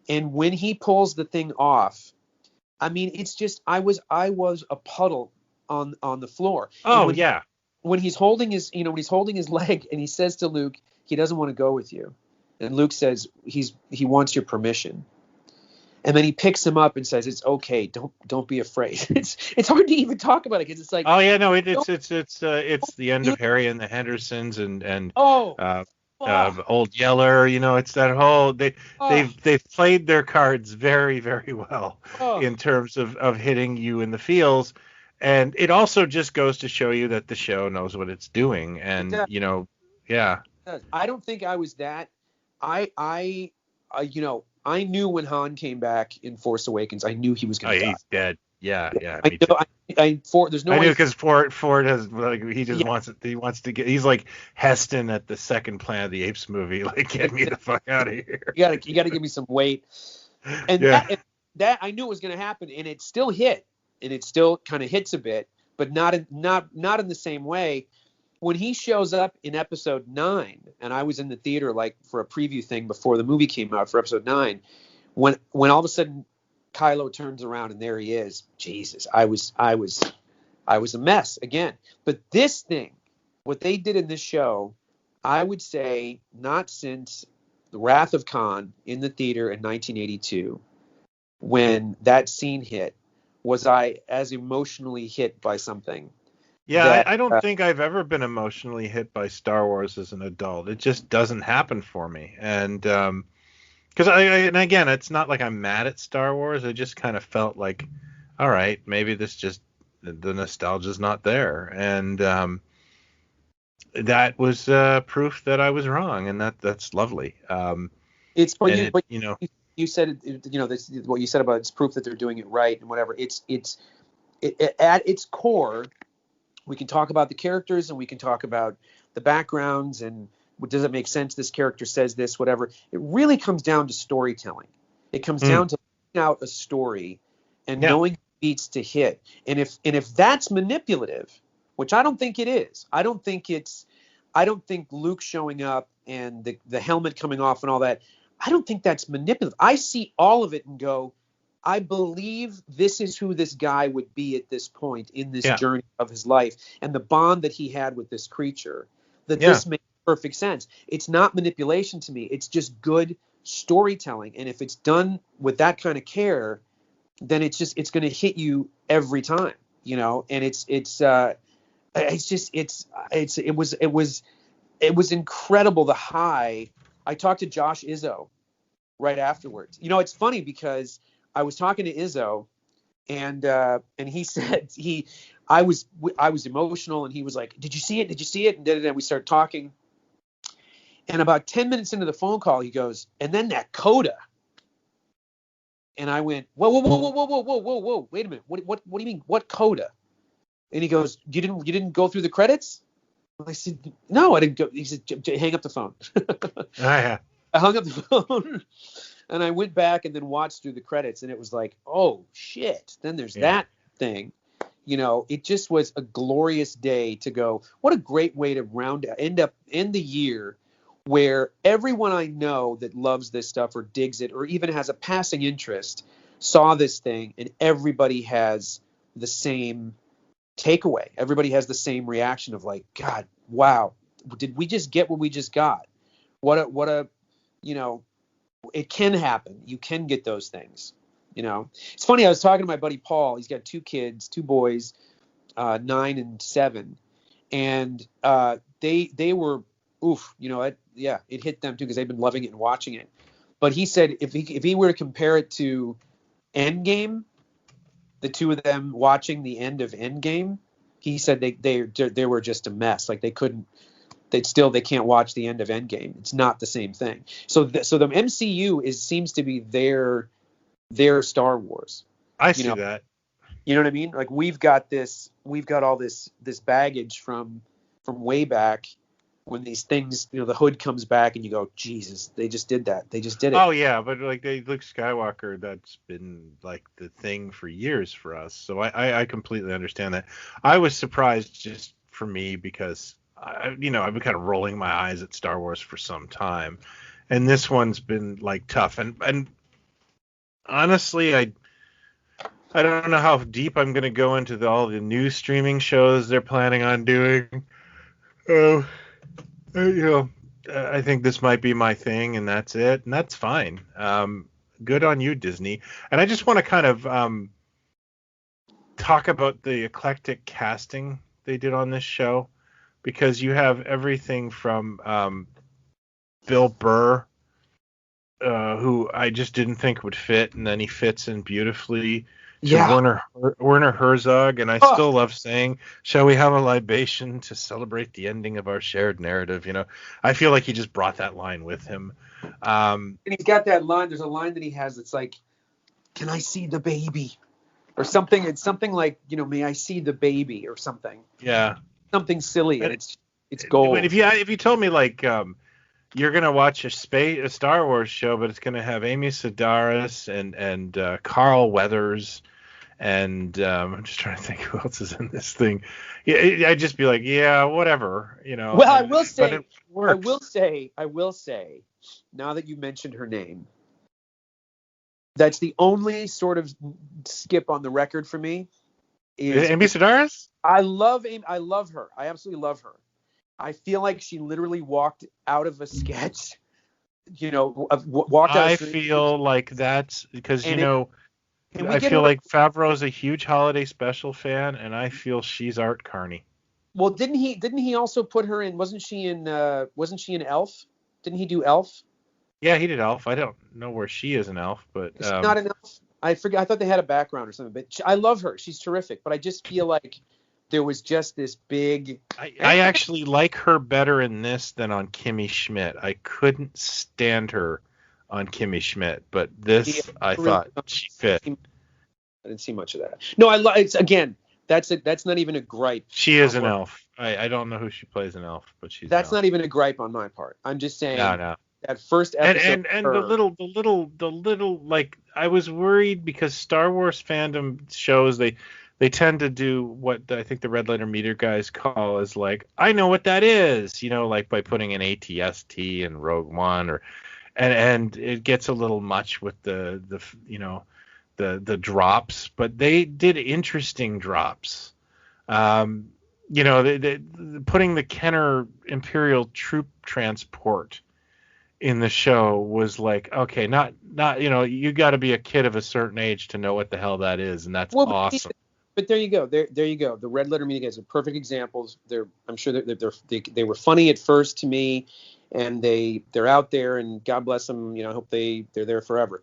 And when he pulls the thing off, I mean, it's just, I was a puddle on the floor. Oh And yeah. when he's holding his leg and he says to Luke, he doesn't want to go with you. And Luke says he wants your permission. And then he picks him up and says, it's okay. Don't be afraid. It's hard to even talk about it because it's like, Oh yeah, no, it's the end of Harry and the Hendersons and Old Yeller, it's that whole they've played their cards very, very well in terms of hitting you in the feels. And it also just goes to show you that the show knows what it's doing. And yeah. I don't think I was that. I knew when Han came back in Force Awakens, I knew he was going to die. He's dead. Yeah, me I too. know. There's no I way. knew because Ford has he just wants it. He wants to get. He's like Heston at the second Planet of the Apes movie. Like, get me the fuck out of here. You gotta give me some weight. And that I knew it was going to happen, and it still hit, and it still kind of hits a bit, but not in the same way. When he shows up in episode 9, and I was in the theater like for a preview thing before the movie came out for episode 9, when all of a sudden Kylo turns around and there he is, Jesus, I was a mess again. But this thing, what they did in this show, I would say not since The Wrath of Khan in the theater in 1982, when that scene hit, was I as emotionally hit by something. Yeah, I don't think I've ever been emotionally hit by Star Wars as an adult. It just doesn't happen for me. And because and again, it's not like I'm mad at Star Wars. I just kind of felt like, all right, maybe this just the nostalgia's not there. And that was proof that I was wrong, and that's lovely. It's but you said, this, what you said about it's proof that they're doing it right and whatever. At its core, we can talk about the characters and we can talk about the backgrounds and does it make sense? This character says this, whatever. It really comes down to storytelling. It comes down to laying out a story and knowing beats to hit. And if that's manipulative, which I don't think it is, I don't think Luke showing up and the helmet coming off and all that, I don't think that's manipulative. I see all of it and go, I believe this is who this guy would be at this point in this journey of his life and the bond that he had with this creature, this makes perfect sense. It's not manipulation to me. It's just good storytelling. And if it's done with that kind of care, then it's going to hit you every time, and it was incredible. The high. I talked to Josh Izzo right afterwards. It's funny because I was talking to Izzo, and he said I was emotional, and he was like, "Did you see it? Did you see it?" And then we started talking, and about 10 minutes into the phone call, he goes, "And then that coda." And I went, whoa, wait a minute, what do you mean, what coda? And he goes, you didn't go through the credits? I said, no, I didn't go. He said, hang up the phone. I hung up the phone. And I went back and then watched through the credits, and it was like, oh shit. Then there's that thing. It just was a glorious day to go. What a great way to end the year where everyone I know that loves this stuff or digs it or even has a passing interest saw this thing, and everybody has the same takeaway. Everybody has the same reaction of like, God, wow, did we just get what we just got? What a it can happen. You can get those things. It's funny. I was talking to my buddy Paul. He's got two kids, two boys, 9 and 7, and they were it hit them too because they've been loving it and watching it. But he said if he were to compare it to Endgame, the two of them watching the end of Endgame, he said they were just a mess. Like they can't watch the end of Endgame. It's not the same thing. So the MCU seems to be their Star Wars. I see that. You know what I mean? Like we've got all this baggage from way back when these things, the hood comes back and you go, Jesus, they just did that. They just did it. Oh yeah, but like Luke Skywalker, that's been like the thing for years for us. So I completely understand that. I was surprised just for me because I've been kind of rolling my eyes at Star Wars for some time, and this one's been like tough. And honestly, I don't know how deep I'm going to go into all the new streaming shows they're planning on doing. I think this might be my thing, and that's it, and that's fine. Good on you, Disney. And I just want to kind of talk about the eclectic casting they did on this show, because you have everything from Bill Burr, who I just didn't think would fit, and then he fits in beautifully, to Werner Herzog, and I still love saying, shall we have a libation to celebrate the ending of our shared narrative? I feel like he just brought that line with him. And he's got that line. There's a line that he has that's like, can I see the baby? Or something. It's something like, may I see the baby or something. Yeah. Something silly, and it's gold. But if you told me like you're gonna watch a Star Wars show, but it's gonna have Amy Sedaris and Carl Weathers, and I'm just trying to think who else is in this thing. Yeah, I'd just be like, yeah, whatever, Well, I will say, now that you mentioned her name, that's the only sort of skip on the record for me. Is Amy Sedaris? I love Amy. I love her. I absolutely love her. I feel like she literally walked out of a sketch. Walked out. I feel like that's because I feel like Favreau's a huge holiday special fan, and I feel she's Art Carney. Well, didn't he also put her in? Wasn't she in Elf? Didn't he do Elf? Yeah, he did Elf. I don't know where she is in Elf, but she's not an Elf. I forget. I thought they had a background or something, but I love her. She's terrific. But I just feel like there was just this big. I actually like her better in this than on Kimmy Schmidt. I couldn't stand her on Kimmy Schmidt, but this Yeah, I really, thought she fit. I didn't see much of that. No, it's again. That's not even a gripe. She is an elf. I don't know who she plays an elf, but she's an That's elf. not even a gripe on my part. I'm just No, saying no. that first And episode. and the little like I was worried because Star Wars fandom shows they tend to do what I think the Red Letter Media guys call is like I know what that is, like by putting an ATST in Rogue One and it gets a little much with the drops, but they did interesting drops. Um, putting the Kenner Imperial troop transport in the show was like, okay, not you got to be a kid of a certain age to know what the hell that is, and that's Well, awesome. but there you go. There you go. The Red Letter Media guys are perfect examples. I'm sure they were funny at first to me, and they're out there, and God bless them. I hope they're there forever.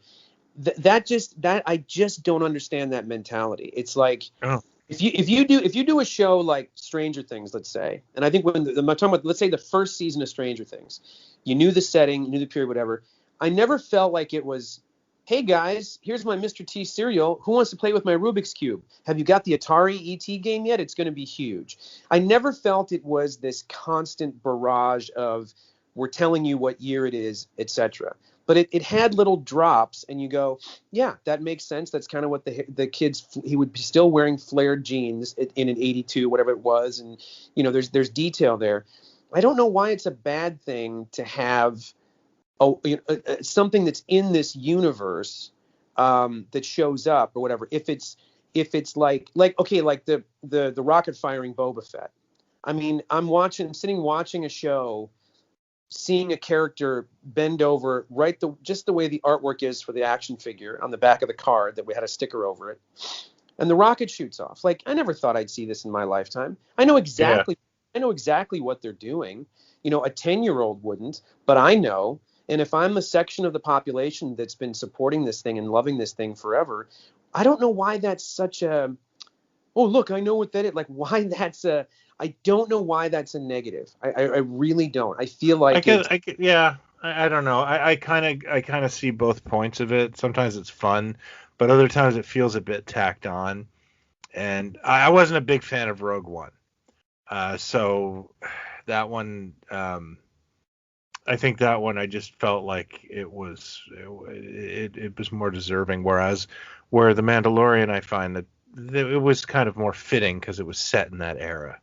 That I just don't understand that mentality. It's like Oh, if you do a show like Stranger Things, let's say, and I think when I'm talking about, let's say, the first season of Stranger Things, you knew the setting, you knew the period, whatever. I never felt like it was, hey guys, here's my Mr. T cereal. Who wants to play with my Rubik's Cube? Have you got the Atari ET game yet? It's going to be huge. I never felt it was this constant barrage of we're telling you what year it is, etc. But it had little drops, and you go, yeah, that makes sense. That's kind of what the kids. He would be still wearing flared jeans in an '82, whatever it was, and there's detail there. I don't know why it's a bad thing to have something that's in this universe that shows up or whatever. If it's like okay, like the rocket firing Boba Fett. I mean, I'm sitting watching a show, seeing a character bend over, just the way the artwork is for the action figure on the back of the card that we had a sticker over it, and the rocket shoots off. Like, I never thought I'd see this in my lifetime. I know yeah. exactly what they're doing. A 10-year-old wouldn't, but I know. And if I'm a section of the population that's been supporting this thing and loving this thing forever, I don't know why that's such a, oh, look, I know what that is. Like, why I don't know why that's a negative. I really don't. I feel like Yeah. I don't know. I kind of see both points of it. Sometimes it's fun, but other times it feels a bit tacked on. And I wasn't a big fan of Rogue One. So that one, I think that one I just felt like it was more deserving. Where the Mandalorian, I find that it was kind of more fitting because it was set in that era,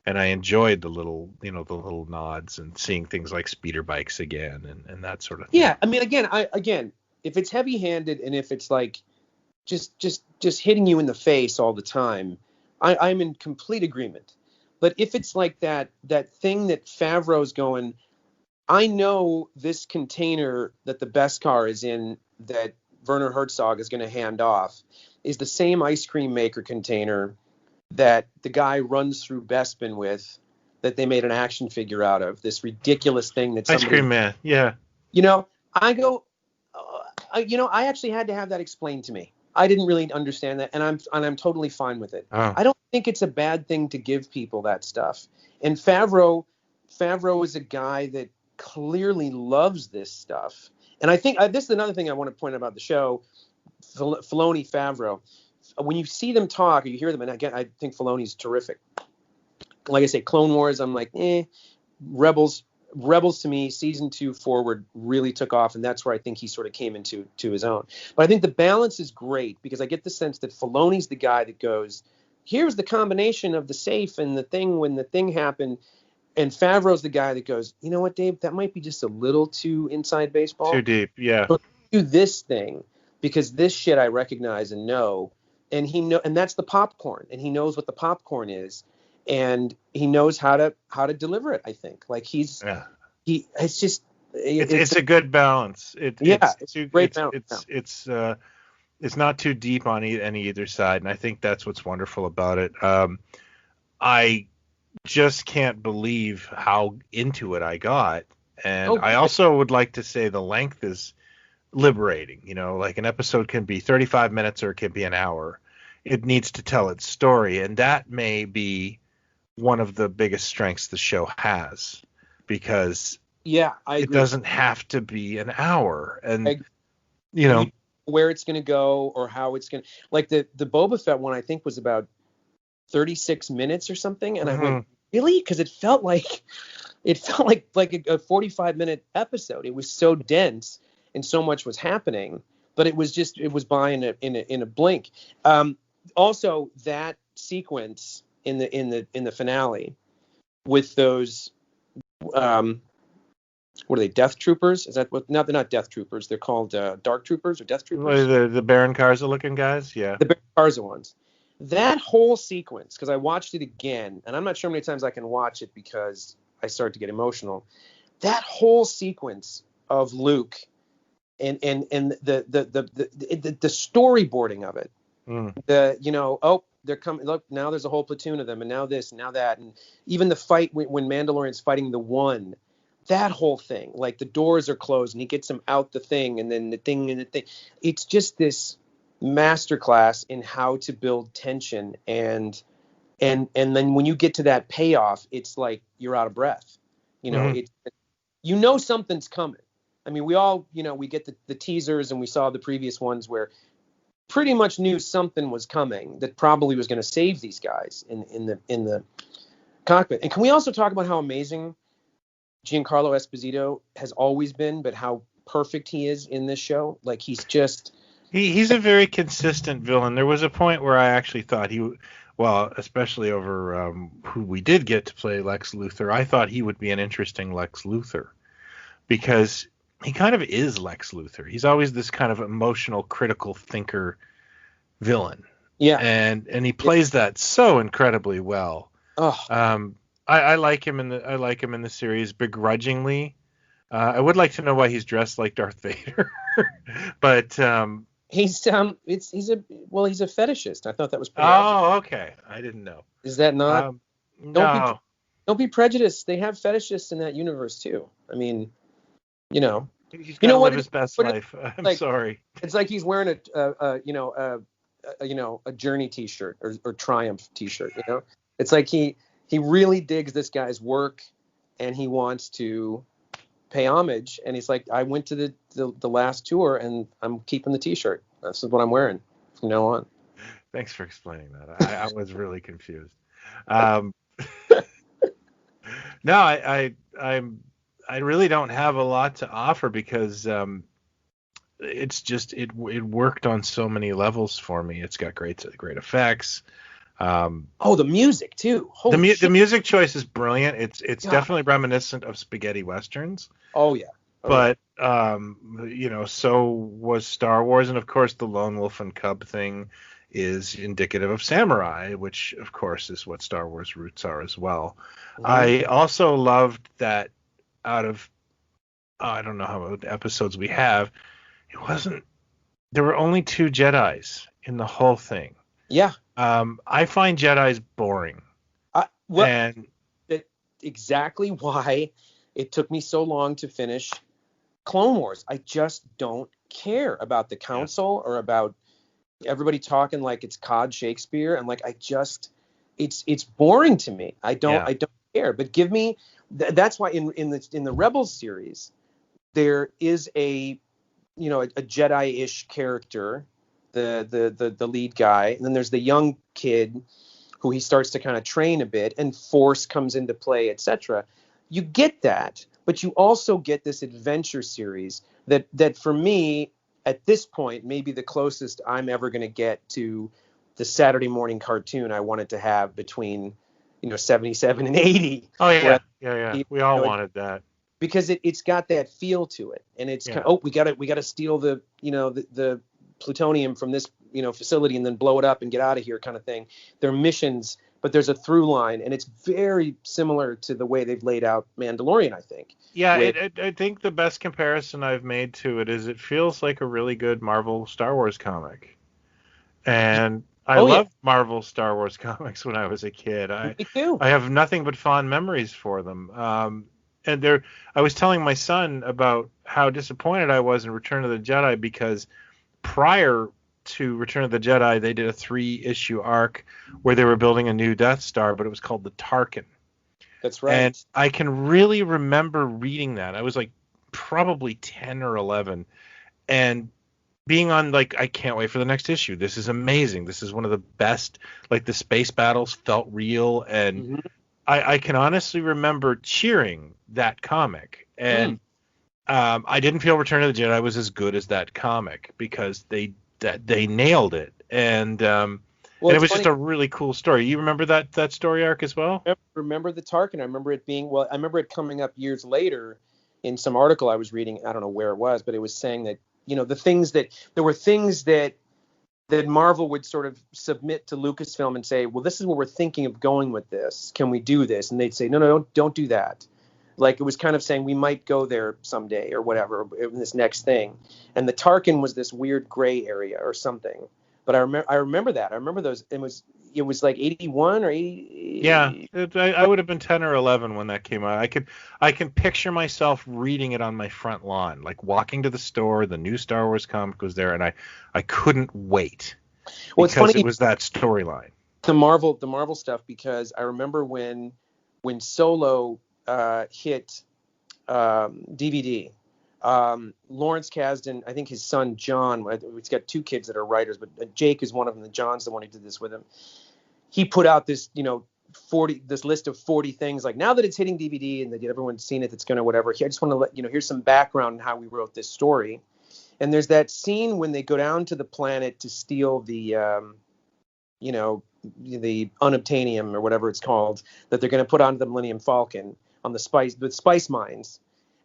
and I enjoyed the little nods and seeing things like speeder bikes again and that sort of thing. yeah. I mean, again, if it's heavy-handed and if it's like just hitting you in the face all the time, I'm in complete agreement. But if it's like that thing that Favreau's going, I know this container that the Beskar is in that Werner Herzog is going to hand off is the same ice cream maker container that the guy runs through Bespin with, that they made an action figure out of, this ridiculous thing that Ice Cream Man, yeah. I go, I actually had to have that explained to me. I didn't really understand that, and I'm totally fine with it. Oh. I don't think it's a bad thing to give people that stuff. And Favreau is a guy that clearly loves this stuff. And I think this is another thing I want to point out about the show, Filoni, Favreau. When you see them talk or you hear them, and again, I think Filoni's terrific. Like I say, Clone Wars, I'm like, Rebels to me, season 2 forward really took off, and that's where I think he sort of came into his own. But I think the balance is great because I get the sense that Filoni's the guy that goes, here's the combination of the safe and the thing when the thing happened. And Favreau's the guy that goes, you know what, Dave, that might be just a little too inside baseball. Too deep, yeah. But do this thing because this shit I recognize and know, and and that's the popcorn, and he knows what the popcorn is, and he knows how to deliver it. I think like it's just it's a good balance. It's a great balance. It's not too deep on any either side, and I think that's what's wonderful about it. I just can't believe how into it I got, and I also would like to say the length is liberating. Like an episode can be 35 minutes or it can be an hour. It needs to tell its story, and that may be one of the biggest strengths the show has, because Yeah, I It agree. doesn't have to be an hour. And, I, you and know, you where it's going to go or how it's going to, like the Boba Fett one, I think was about 36 minutes or something. And I mhm. went, really? Because it felt like a 45-minute episode. It was so dense and so much was happening, but it was by in a blink. Also, that sequence in the finale with those what are they, Death Troopers? Is that what? No, they're not Death Troopers. They're called Dark Troopers or Death Troopers. The Baron Karza looking guys. Yeah. The Barza ones. That whole sequence, because I watched it again, and I'm not sure how many times I can watch it because I start to get emotional. That whole sequence of Luke and the storyboarding of it. Mm. They're coming. Look, now there's a whole platoon of them, and now this, and now that, and even the fight when Mandalorian's fighting the One. That whole thing, like the doors are closed and he gets him out the thing, and then the thing and the thing. It's just this masterclass in how to build tension, and then when you get to that payoff, it's like you're out of breath. Mhm. Something's coming. I mean, we all, we get the teasers, and we saw the previous ones where pretty much knew something was coming that probably was going to save these guys in the cockpit. And can we also talk about how amazing Giancarlo Esposito has always been, but how perfect he is in this show? Like, He's a very consistent villain. There was a point where I actually thought well, especially over who we did get to play Lex Luthor, I thought he would be an interesting Lex Luthor because he kind of is Lex Luthor. He's always this kind of emotional, critical thinker villain. yeah. And he plays that so incredibly well. Oh, I like him in the series begrudgingly. I would like to know why he's dressed like Darth Vader, but he's he's a fetishist. I thought that was pretty obvious. oh, okay, I didn't know. Is that not? No, Don't be prejudiced. They have fetishists in that universe too. I mean, he's got you know to what live his best what life. I'm like, sorry. It's like he's wearing a Journey T-shirt or Triumph T-shirt. It's like he really digs this guy's work, and he wants to pay homage. And he's like, I went to the last tour, and I'm keeping the T-shirt. This is what I'm wearing from now on. Thanks for explaining that. I was really confused. No, I really don't have a lot to offer because it's just it worked on so many levels for me. It's got great effects. The music too. Holy shit. The music choice is brilliant. It's God. definitely reminiscent of spaghetti westerns. Oh yeah. But so was Star Wars, and of course the Lone Wolf and Cub thing is indicative of samurai, which of course is what Star Wars roots are as well. Mm-hmm. I also loved that out of I don't know how many episodes we have, there were only 2 Jedis in the whole thing. Yeah. I find Jedis boring. Exactly why it took me so long to finish Clone Wars. I just don't care about the council or about everybody talking like it's Cod Shakespeare, and like it's boring to me. I don't care. But give me that's why in the Rebels series there is a Jedi-ish character, the lead guy, and then there's the young kid who he starts to kind of train a bit, and Force comes into play, etc. You get that, but you also get this adventure series that for me at this point may be the closest I'm ever going to get to the Saturday morning cartoon I wanted to have between 77 and 80. Oh yeah, we all wanted that. Because it's got that feel to it, and it's kind of, we got to steal the plutonium from this facility and then blow it up and get out of here kind of thing. They're missions, but there's a through line, and it's very similar to the way they've laid out Mandalorian, I think. Yeah, I think the best comparison I've made to it is it feels like a really good Marvel Star Wars comic, and I loved Marvel Star Wars comics when I was a kid. Me too. I have nothing but fond memories for them. And I was telling my son about how disappointed I was in Return of the Jedi because prior to Return of the Jedi, they did a 3-issue arc where they were building a new Death Star, but it was called the Tarkin. That's right. And I can really remember reading that. I was like probably 10 or 11 and being on like, I can't wait for the next issue. This is amazing. This is one of the best. Like the space battles felt real. And Mm-hmm. I can honestly remember cheering that comic. And I didn't feel Return of the Jedi was as good as that comic because they nailed it. And Well, it it's was funny. just a really cool story. You remember that story arc as well? I remember the Tarkin. I remember it being, well, I remember it coming up years later in some article I was reading. I don't know where it was, but it was saying that, there were things that Marvel would sort of submit to Lucasfilm and say, well, this is where we're thinking of going with this. Can we do this? And they'd say, no, don't do that. Like, it was kind of saying we might go there someday or whatever in this next thing. And the Tarkin was this weird gray area or something. But I remember that. I remember those. It was like 81 or 80. Yeah, I would have been 10 or 11 when that came out. I can picture myself reading it on my front lawn, like walking to the store. The new Star Wars comic was there, and I couldn't wait Well, it's because funny, it was that storyline. the Marvel stuff, because I remember when Solo hit DVD. Lawrence Kasdan, I think his son John, he's got two kids that are writers, but Jake is one of them. And John's the one who did this with him. He put out this, this list of 40 things. Like, now that it's hitting DVD and that everyone's seen it, that's going to whatever. I just want to let here's some background on how we wrote this story. And there's that scene when they go down to the planet to steal the unobtainium or whatever it's called that they're going to put onto the Millennium Falcon on the spice mines.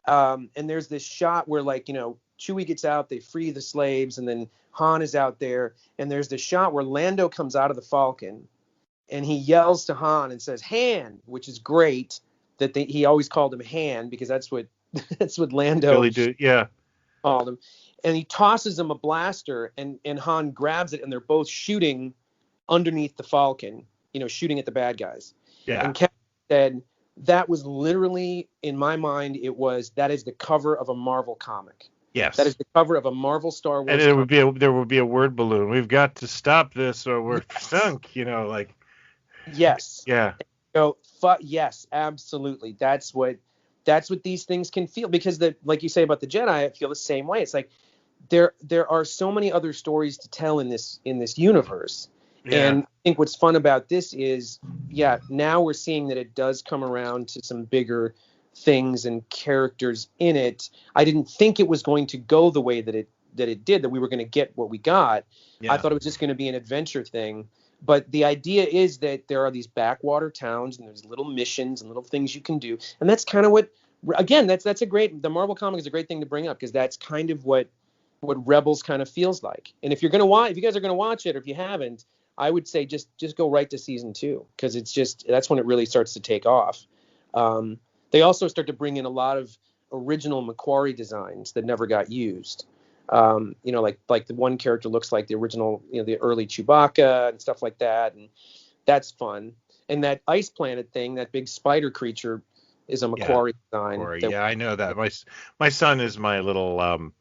And there's this shot where, Chewie gets out, they free the slaves, and then Han is out there. And there's this shot where Lando comes out of the Falcon and he yells to Han and says, "Han," which is great that he always called him Han because that's what Lando Really do, yeah. called him. And he tosses him a blaster, and Han grabs it, and they're both shooting underneath the Falcon, shooting at the bad guys. Yeah. And Kevin said that was literally, in my mind, that is the cover of a Marvel comic. Yes. That is the cover of a Marvel Star Wars and comic. There would be a word balloon. We've got to stop this or we're sunk, like. Yes. Yeah. Yes, absolutely. That's what these things can feel, because like you say about the Jedi, I feel the same way. It's like there are so many other stories to tell in this universe. Yeah. And I think what's fun about this is, now we're seeing that it does come around to some bigger things and characters in it. I didn't think it was going to go the way that it did, that we were going to get what we got. Yeah. I thought it was just going to be an adventure thing. But the idea is that there are these backwater towns and there's little missions and little things you can do. And that's kind of what, again, the Marvel comic is a great thing to bring up, because that's kind of what Rebels kind of feels like. And if you guys are going to watch it, or if you haven't, I would say just go right to season 2, because that's when it really starts to take off. They also start to bring in a lot of original Macquarie designs that never got used. Like the one character looks like the original, the early Chewbacca and stuff like that. And that's fun. And that ice planet thing, that big spider creature, is a Macquarie design. Yeah, I know that. My son is my little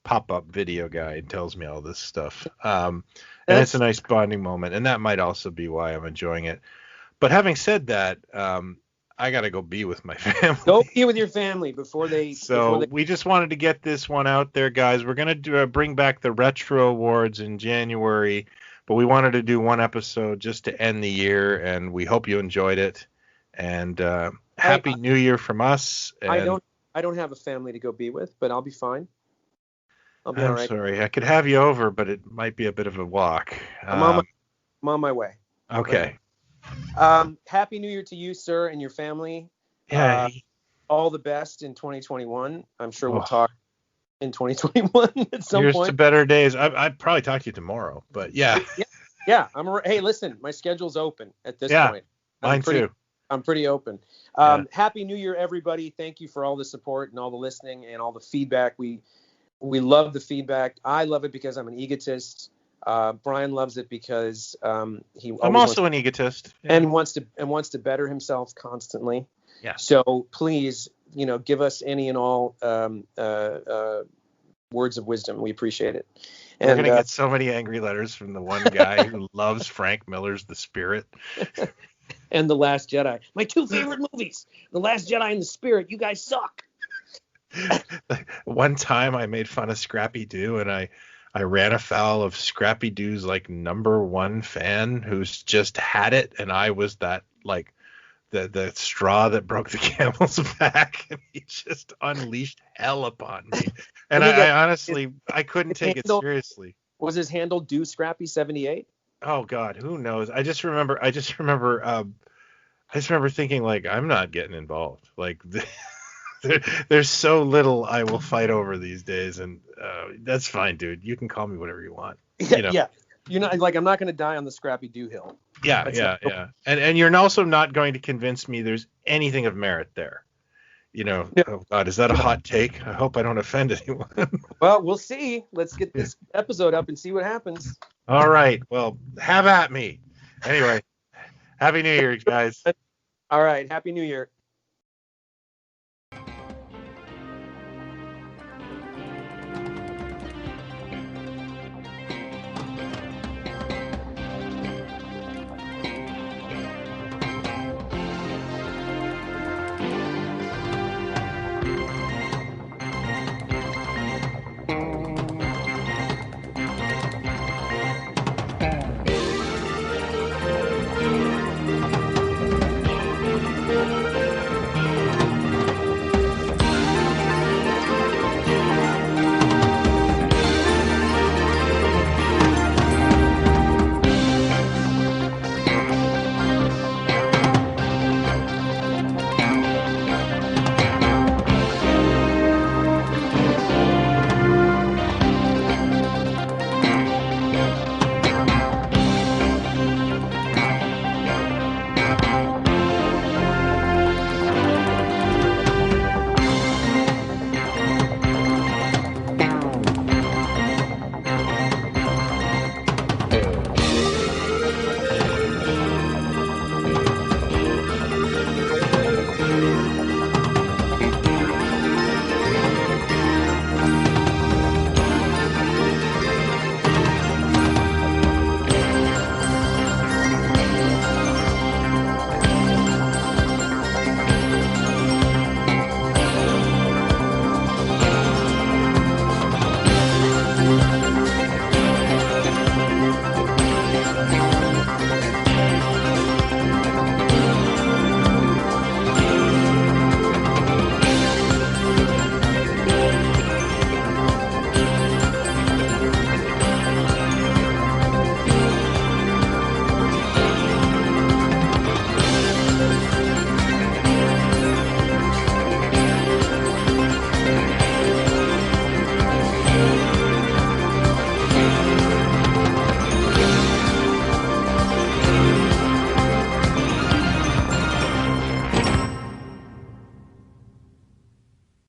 pop-up video guy and tells me all this stuff. And it's a nice bonding moment. And that might also be why I'm enjoying it. But having said that, I got to go be with my family. Go be with your family before they... we just wanted to get this one out there, guys. We're going to bring back the Retro Awards in January, but we wanted to do one episode just to end the year, and we hope you enjoyed it. And Happy New Year from us. And I don't have a family to go be with, but I'll be fine. I'll be all right. I'm sorry. I could have you over, but it might be a bit of a walk. I'm on my way. Okay. Happy New Year to you, sir, and your family. Yeah. All the best in 2021. I'm sure we'll talk in 2021 at some point. Here's to better days. I'd probably talk to you tomorrow, but yeah. Yeah. Hey, listen, my schedule's open at this point. Mine too. I'm pretty open. Happy New Year, everybody. Thank you for all the support and all the listening and all the feedback. We love the feedback. I love it because I'm an egotist. Brian loves it because I'm also an egotist and wants to better himself constantly. Yeah. So please, give us any and all words of wisdom. We appreciate it. We're gonna get so many angry letters from the one guy who loves Frank Miller's The Spirit. and The Last Jedi. My two favorite movies, The Last Jedi and The Spirit. You guys suck. One time I made fun of Scrappy Doo, and I ran afoul of Scrappy Doo's like #1 fan who's just had it, and I was that like the straw that broke the camel's back, and he just unleashed hell upon me. And I honestly I couldn't take it seriously. Was his handle Do Scrappy 78? Oh God, who knows? I just remember thinking like, I'm not getting involved. Like there's so little I will fight over these days, and that's fine, dude. You can call me whatever you want. You know? Yeah. You're not like, I'm not going to die on the Scrappy Doo hill. Yeah. And you're also not going to convince me there's anything of merit there. You know, yeah. Oh God, is that a hot take? I hope I don't offend anyone. Well, we'll see. Let's get this episode up and see what happens. All right. Well, have at me. Anyway, Happy New Year, guys. All right. Happy New Year.